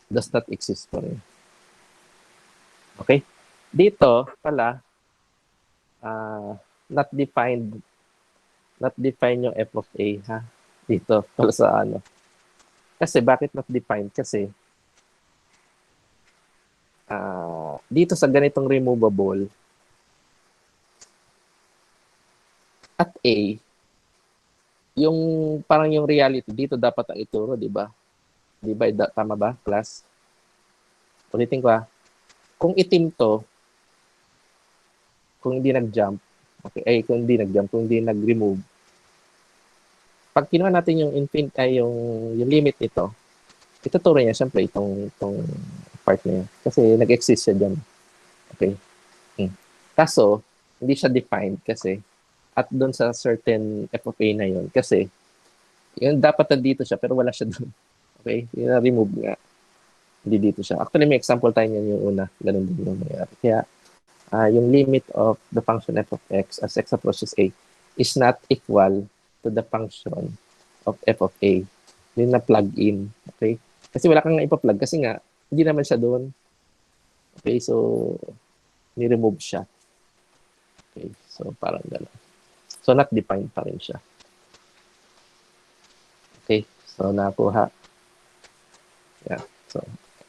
does not exist pa rin. Okay? Dito pala, not defined yung f of a, ha? Dito, pala sa ano. Kasi, bakit not defined? Kasi, dito sa ganitong removable, at a, yung parang yung reality dito dapat ang ituro, di ba? Di ba? Tama ba, class? Ulitin ko kung itim to, kung hindi nag-jump, okay, kung hindi nag-jump, kung hindi nag-remove, pag kinuha natin yung yung limit nito, ituturo niya siyempre itong part na yan. Kasi nag-exist siya dyan. Okay? Kaso, hindi siya defined kasi at doon sa certain f of a na yun. Kasi, yung dapat nandito siya pero wala siya doon. Okay? Yung na-remove nga. Hindi dito siya. Actually, may example tayo niyan yung una. Ganun din yung nangyari. Kaya, yung limit of the function f of x as x approaches a is not equal to the function of f of a. Yung na-plug in. Okay? Kasi wala kang ipa-plug kasi nga, hindi naman siya doon. Okay? So, ni-remove siya. Okay? So, parang gano'n. So, not defined pa rin siya. Okay? So, nakuha. Yeah. So,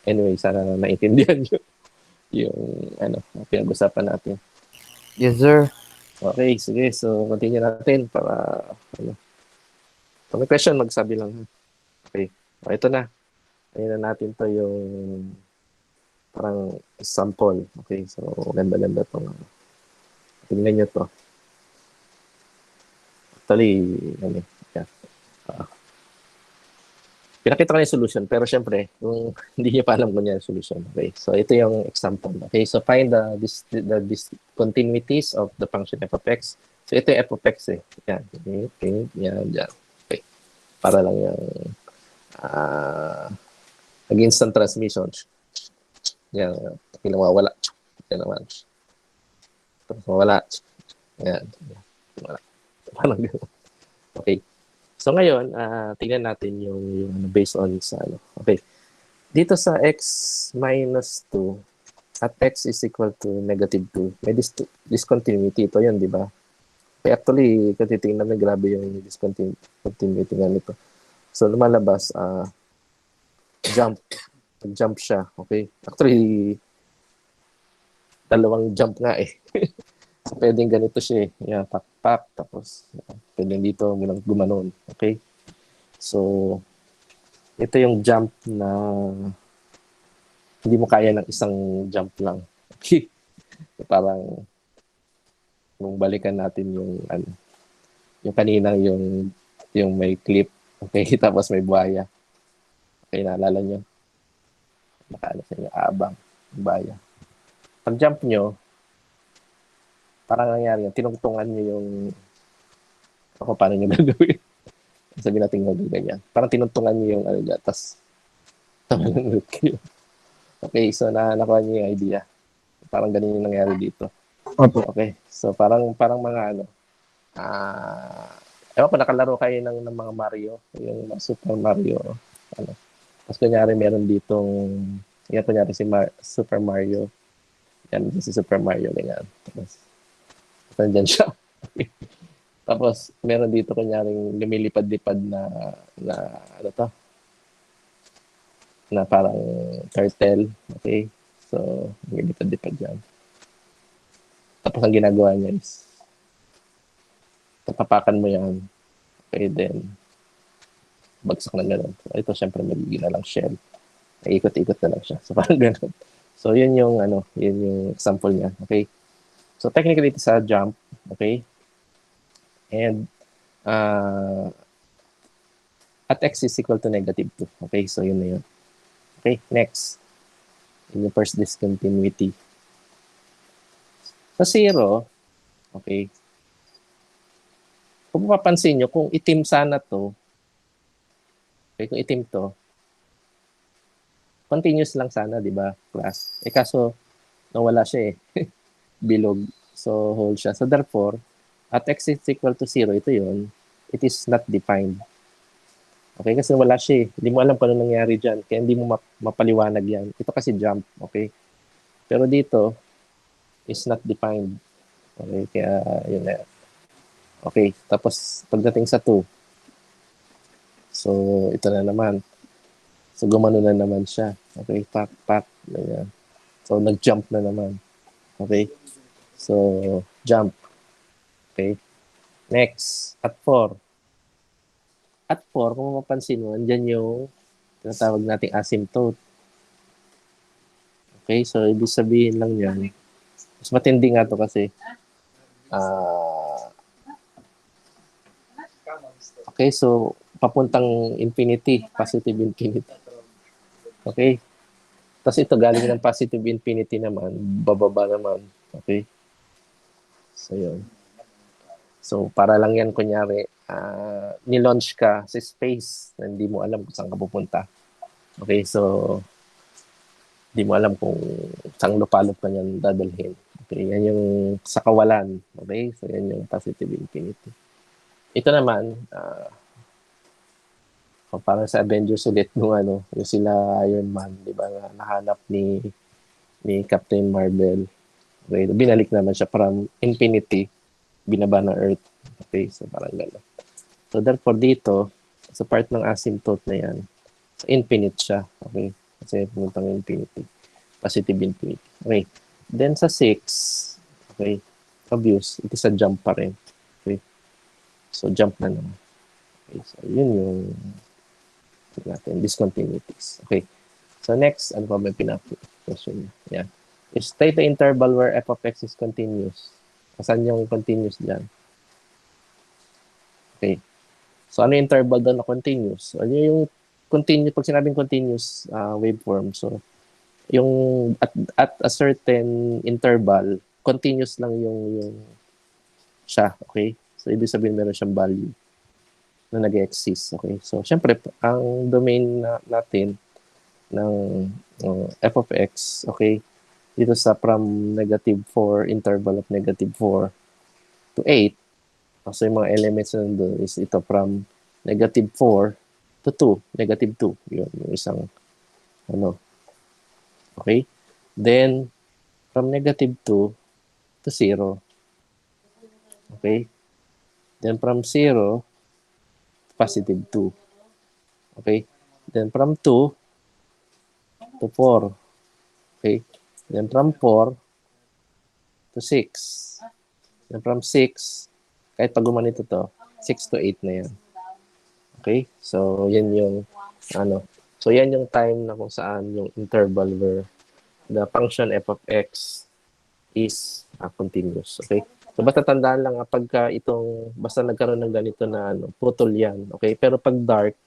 anyway, sana naintindihan nyo yung pinag-usapan natin. Yes, sir. Okay, sige. So, continue natin para kung may question, magsabi lang. Okay. O, ito na. Ayun na natin to yung parang sample. Okay, so ganda-ganda to. Tingnan nyo to. Actually, yeah. Pinakita ko na yung solution, pero syempre, kung hindi niyo pa alam kung yan yung solution. Okay, so ito yung example. Okay, so find the discontinuities of the function f of x. So ito yung f of x eh. Yan. Okay, yan, yan. Okay. Para lang yung nag-instant transmission. Yan. Okay, nawawala. Yan naman. Tapos mawala. Yan. Wala. Parang gano'n. Okay. So ngayon, tingnan natin yung based on sa ano. Okay. Dito sa x minus 2 at x is equal to negative 2, may discontinuity ito yun, di ba? Kaya actually, kung titingnan namin, grabe yung discontinuity nga nito. So lumalabas, jump siya. Okay. Actually, dalawang jump nga eh. So, pwedeng ganito siya eh. Yeah, pak, tapos pwedeng dito gumanon. Okay? So, ito yung jump na hindi mo kaya ng isang jump lang. Okay? So, parang kung balikan natin yung yung kanina yung may clip. Okay? Tapos may buhaya. Okay, naalala nyo? Nakaano sa inyo, abang, buhaya. Pag jump nyo, parang nangyari yun, tinungtungan niyo yung, ako paano niyo gagawin? Sabi natin ganyan. Parang tinungtungan niyo yung ano niya, tapos tumalunod kayo. Okay, so nakuha niyo yung idea. Parang ganun yung nangyari dito. Opo. Okay, so parang mga ano, ewan ko, nakalaro kayo ng mga Mario, yung mga Super Mario, ano. Tapos kunyari meron ditong, yan kunyari si Super Mario, yan si Super Mario, ganyan. Tapos, nandyan siya. Tapos, meron dito kunyaring lumilipad-lipad na ano to, na parang turtle. Okay? So, lumilipad-lipad yan. Tapos, ang ginagawa niya is, tapapakan mo yan. Okay, then, bagsak na gano'n. So, ito, syempre, magiging na lang shell. Ikot-ikot na lang siya. So, parang gano'n. So, yun yung, yun yung example niya. Okay? So, technically, it's a jump. Okay? And, at x is equal to -2. Okay? So, yun na yun. Okay? Next. In the first discontinuity. Sa 0, okay, kung mapapansin nyo, kung itim sana to, okay, kung itim to, continuous lang sana, di ba, class? Kaso, nawala siya bilog. So, whole siya. So, therefore, at x is equal to 0, ito yun, it is not defined. Okay, kasi wala siya Hindi mo alam kung ano nangyari dyan. Kaya hindi mo mapaliwanag yan. Ito kasi jump, okay? Pero dito, is not defined. Okay, kaya yun na. Okay, tapos pagdating sa 2, so ito na naman. So gumano na naman siya. Okay, pak. Ganyan. So nag-jump na naman. Okay, so jump. Okay, next, at 4. At 4, kung mapapansin mo, andyan yung tinatawag nating asymptote. Okay, so ibig sabihin lang yan. Mas matindi nga to kasi okay, so papuntang infinity, positive infinity. Okay? Tapos ito galing ng positive infinity naman, bababa naman. Okay? So yun. So para lang yan kunyari, ni-launch ka sa space na hindi mo alam kung saan ka pupunta. Okay, so hindi mo alam kung saan lupalop ka niyan dadalhin. Okay, yan yung sa kawalan. Okay, so yan yung positive infinity. Ito naman, parang sa Avengers ulit nung yung sila Iron Man, di ba, nahanap ni Captain Marvel. Okay, binalik naman siya from infinity, binaba ng Earth. Okay, so parang gano'n. So therefore dito, sa part ng asymptote na yan, so infinite siya. Okay, kasi pumuntang infinity. Positive infinity. Okay, then sa 6, okay, obvious, it is a jump pa rin. Okay, so jump na naman. Okay, so yun yung natin, discontinuities. Okay. So next, ano pa ba question niya? Yeah. State the interval where f of x is continuous. Asan yung continuous dyan? Okay. So ano yung interval doon na continuous? Ano yung continuous, pag sinabing continuous waveform, so yung at a certain interval, continuous lang yung siya. Okay. So ibig sabihin meron siyang value na nag-exist. Okay? So, syempre, ang domain natin ng f of x, okay, dito sa from -4, interval of -4 to 8, so yung mga elements na doon is ito from -4 to 2, -2. Yun, yung isang, okay? Then, from -2 to 0. Okay? Then, from 0, positive 2. Okay? Then from 2 to 4. Okay? Then from 4 to 6. Then from 6, kahit pag gumanito to, 6 to 8 na yan. Okay? So, yan yung, so yan yung time na kung saan yung interval where the function f of x is continuous. Okay? So, basta tandaan lang pagka itong, basta nagkaroon ng ganito na putol yan. Okay? Pero pag dark,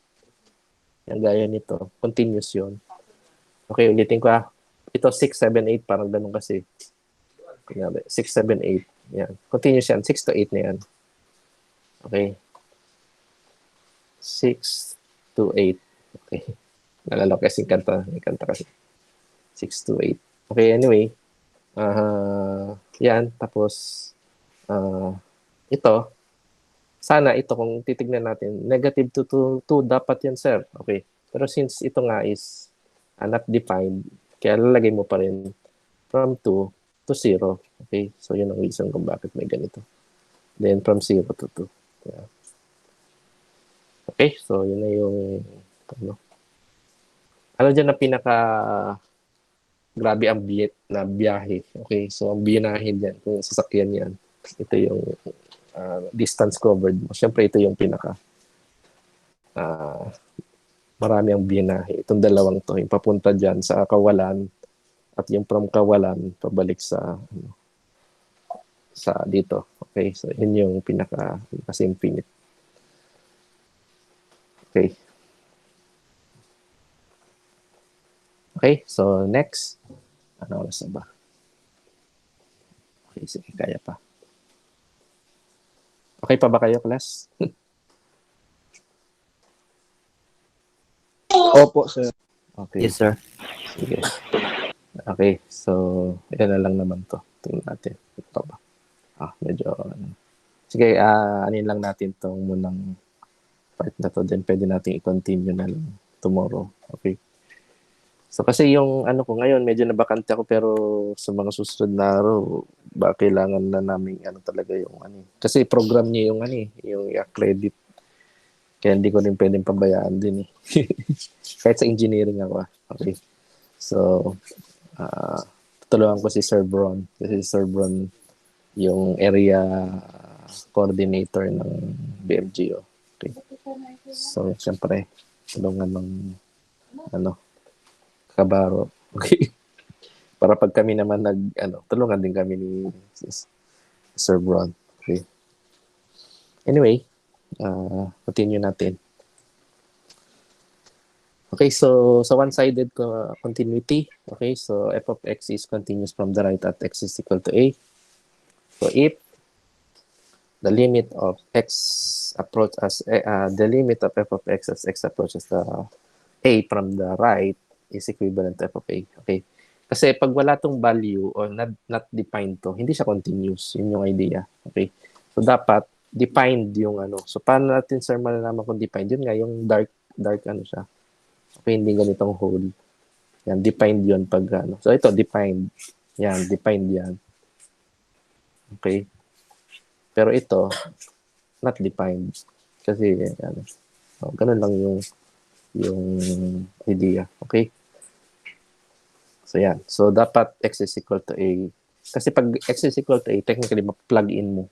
yan gaya nito, continuous yun. Okay, ulitin ko Ito 6, 7, 8, parang ganun kasi. 6, 7, 8. Yan. Continuous yan. 6 to 8 na yan. Okay. 6 to 8. Okay. Nalala ko kasi kanta. May kanta kasi. 6 to 8. Okay, anyway. Yan. Tapos, ito. Sana ito, kung titignan natin, negative 2 dapat yan, sir. Okay. Pero since ito nga is not defined, kaya lalagay mo pa rin from 2 to 0. Okay. So, yun ang reason kung bakit may ganito. Then, from 0 to 2. Yeah. Okay. So, yun na yung ano dyan na pinaka grabe ang na biyahe. Okay. So, ang binahin dyan, kung sasakyan yan, ito yung distance covered mo. Siyempre, ito yung pinaka marami ang binahe. Itong dalawang to, yung papunta dyan sa kawalan at yung from kawalan pabalik sa dito. Okay, so yun yung pinaka infinite. Okay. Okay, so next. Ano oras na ba? Okay, sige, kaya pa. Okay pa ba kayo, class? Opo, sir. Okay. Yes, sir. Sige. Okay, so yan na lang naman to. Tingnan natin. Ito ba? Medyo sige, anin lang natin tong munang part na to. Then pwede natin i-continue na lang tomorrow. Okay. So kasi yung ano ko ngayon, medyo nabakante ako pero sa mga susunod na araw, ba kailangan na namin talaga yung Kasi program niya yung yung credit. Kaya hindi ko rin pwedeng pabayaan din eh. Kahit sa engineering ako. Okay. So, tutulungan ko si Sir Bron. Kasi si Sir Bron yung area coordinator ng BMGO. Okay. So, siyempre, tulungan ng kabaro. Okay. Para pag kami naman tulungan din kami ni Sir Bron. Okay. Anyway, continue natin. Okay, so one-sided continuity. Okay, so f of x is continuous from the right at x is equal to a. So if the limit of x approach as the limit of f of x as x approaches the a from the right is equivalent to f of a. Okay, kasi pag wala tong value or not defined to, hindi siya continuous. Yun yung idea. Okay, so dapat defined yung So paano natin, sir, malalaman kung defined? Yun nga, yung dark siya. Okay, hindi ganitong whole. Yan, defined yun pag So ito, defined. Yan, defined yan. Okay. Pero ito, not defined. Kasi, ganun lang yung idea. Okay? So yan. So dapat x is equal to a. Kasi pag x is equal to a, technically, ma-plug in mo.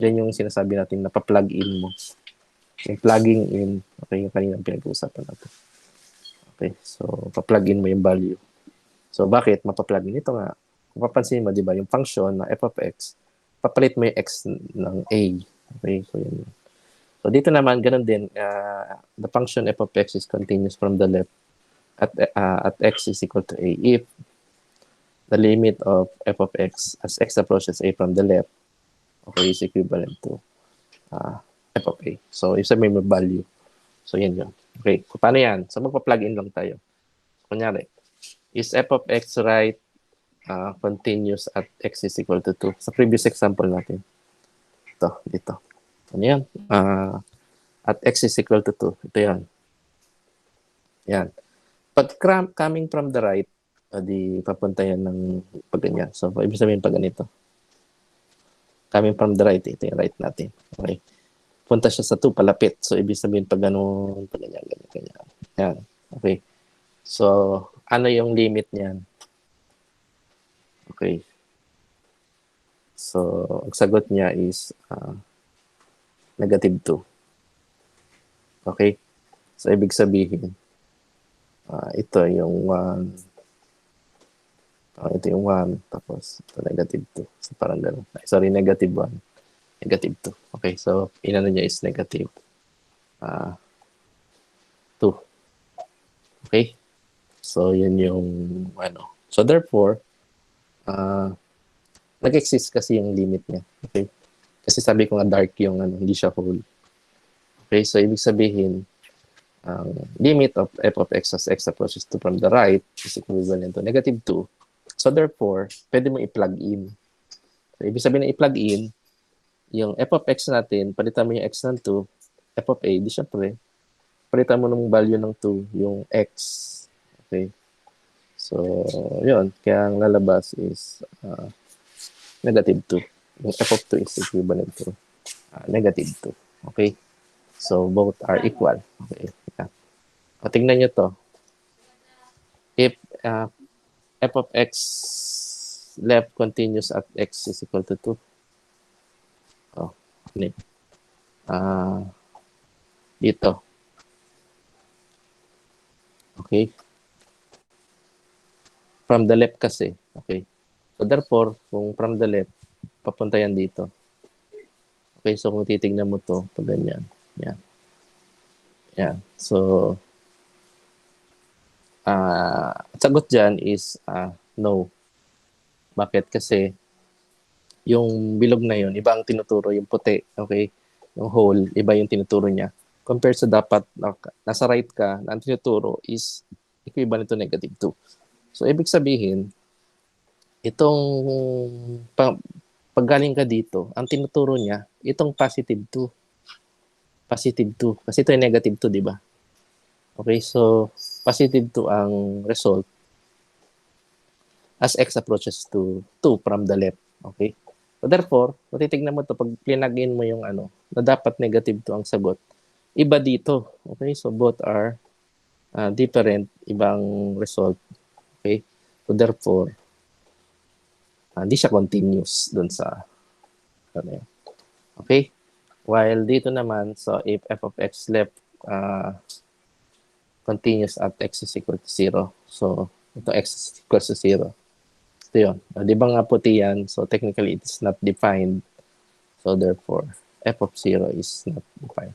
Yan yung sinasabi natin na pa-plug in mo. Yung plugging in, okay, yung kaninang pinag-uusapan natin. Okay, so pa-plug in mo yung value. So bakit mapa-plug in? Ito nga, kung papansin mo, di ba, yung function na f of x, papalit mo yung x ng a. Okay, so yun. So dito naman, ganun din, the function f of x is continuous from the left at x is equal to a if the limit of f of x as x approaches a from the left, okay, is equivalent to f of a. So, yung sabihin mo value. So, yan yun. Okay. Paano yan? So, magpa-plug in lang tayo. Kunyari, is f of x right continuous at x is equal to 2? Sa previous example natin. Ito, dito. Ano yan? At x is equal to 2. Ito yan. Yan. Pag coming from the right, di papunta yan ng pag ganyan. So, ibig sabihin pag ganito. Coming from the right, ito yung right natin. Okay. Punta siya sa 2, palapit. So, ibig sabihin pag ganun, pag ganyan, ganyan. Yan. Okay. So, ano yung limit niyan? Okay. So, ang sagot niya is negative 2. Okay. So, ibig sabihin, ito yung 1. Ito yung 1, tapos ito negative 2. So, parang gano'n. Sorry, negative 1. Negative 2. Okay, so, inano niya is negative 2. Okay? So, yun yung So, therefore, nag-exist kasi yung limit niya. Okay? Kasi sabi ko nga dark yung hindi siya whole. Okay, so ibig sabihin, ang limit of f of x as x approaches to from the right is equivalent to -2. So therefore, pwede mo i-plug in. So, ibig sabihin na i-plug in, yung f of x natin, palitan mo yung x ng 2, f of a, di syempre, palitan mo ng value ng 2, yung x. Okay? So, yun. Kaya ang lalabas is -2. Yung f of 2 is equivalent to -2. Okay? So, both are equal. Okay? Yeah. O, tingnan nyo to. If f of x left continues at x is equal to 2. Oh, ano yun? Dito. Okay? From the left kasi. Okay? So, therefore, kung from the left, papunta yan dito. Okay, so kung titignan mo to, pag ganyan. Yan. Yan. So, sagot dyan is no. Bakit? Kasi yung bilog na yun, iba ang tinuturo, yung puti, okay? Yung hole, iba yung tinuturo niya. Compared sa dapat, nasa right ka, na ang tinuturo is equivalent to -2. So, ibig sabihin, itong paggaling ka dito, ang tinuturo niya, itong +2. +2. Kasi ito yung -2, di ba? Okay, so, +2 ang result as x approaches to 2 from the left. Okay? So, therefore, kung titignan mo ito, pag plinag-in mo yung na dapat -2 ang sagot, iba dito. Okay? So, both are different, ibang result. Okay? So, therefore, hindi siya continuous dun sa okay? While dito naman, so if f of x left continuous at x is equal to 0. So, ito x is equal to 0. Ito yun. Di ba nga puti yan? So, technically, it is not defined. So, therefore, f of 0 is not defined.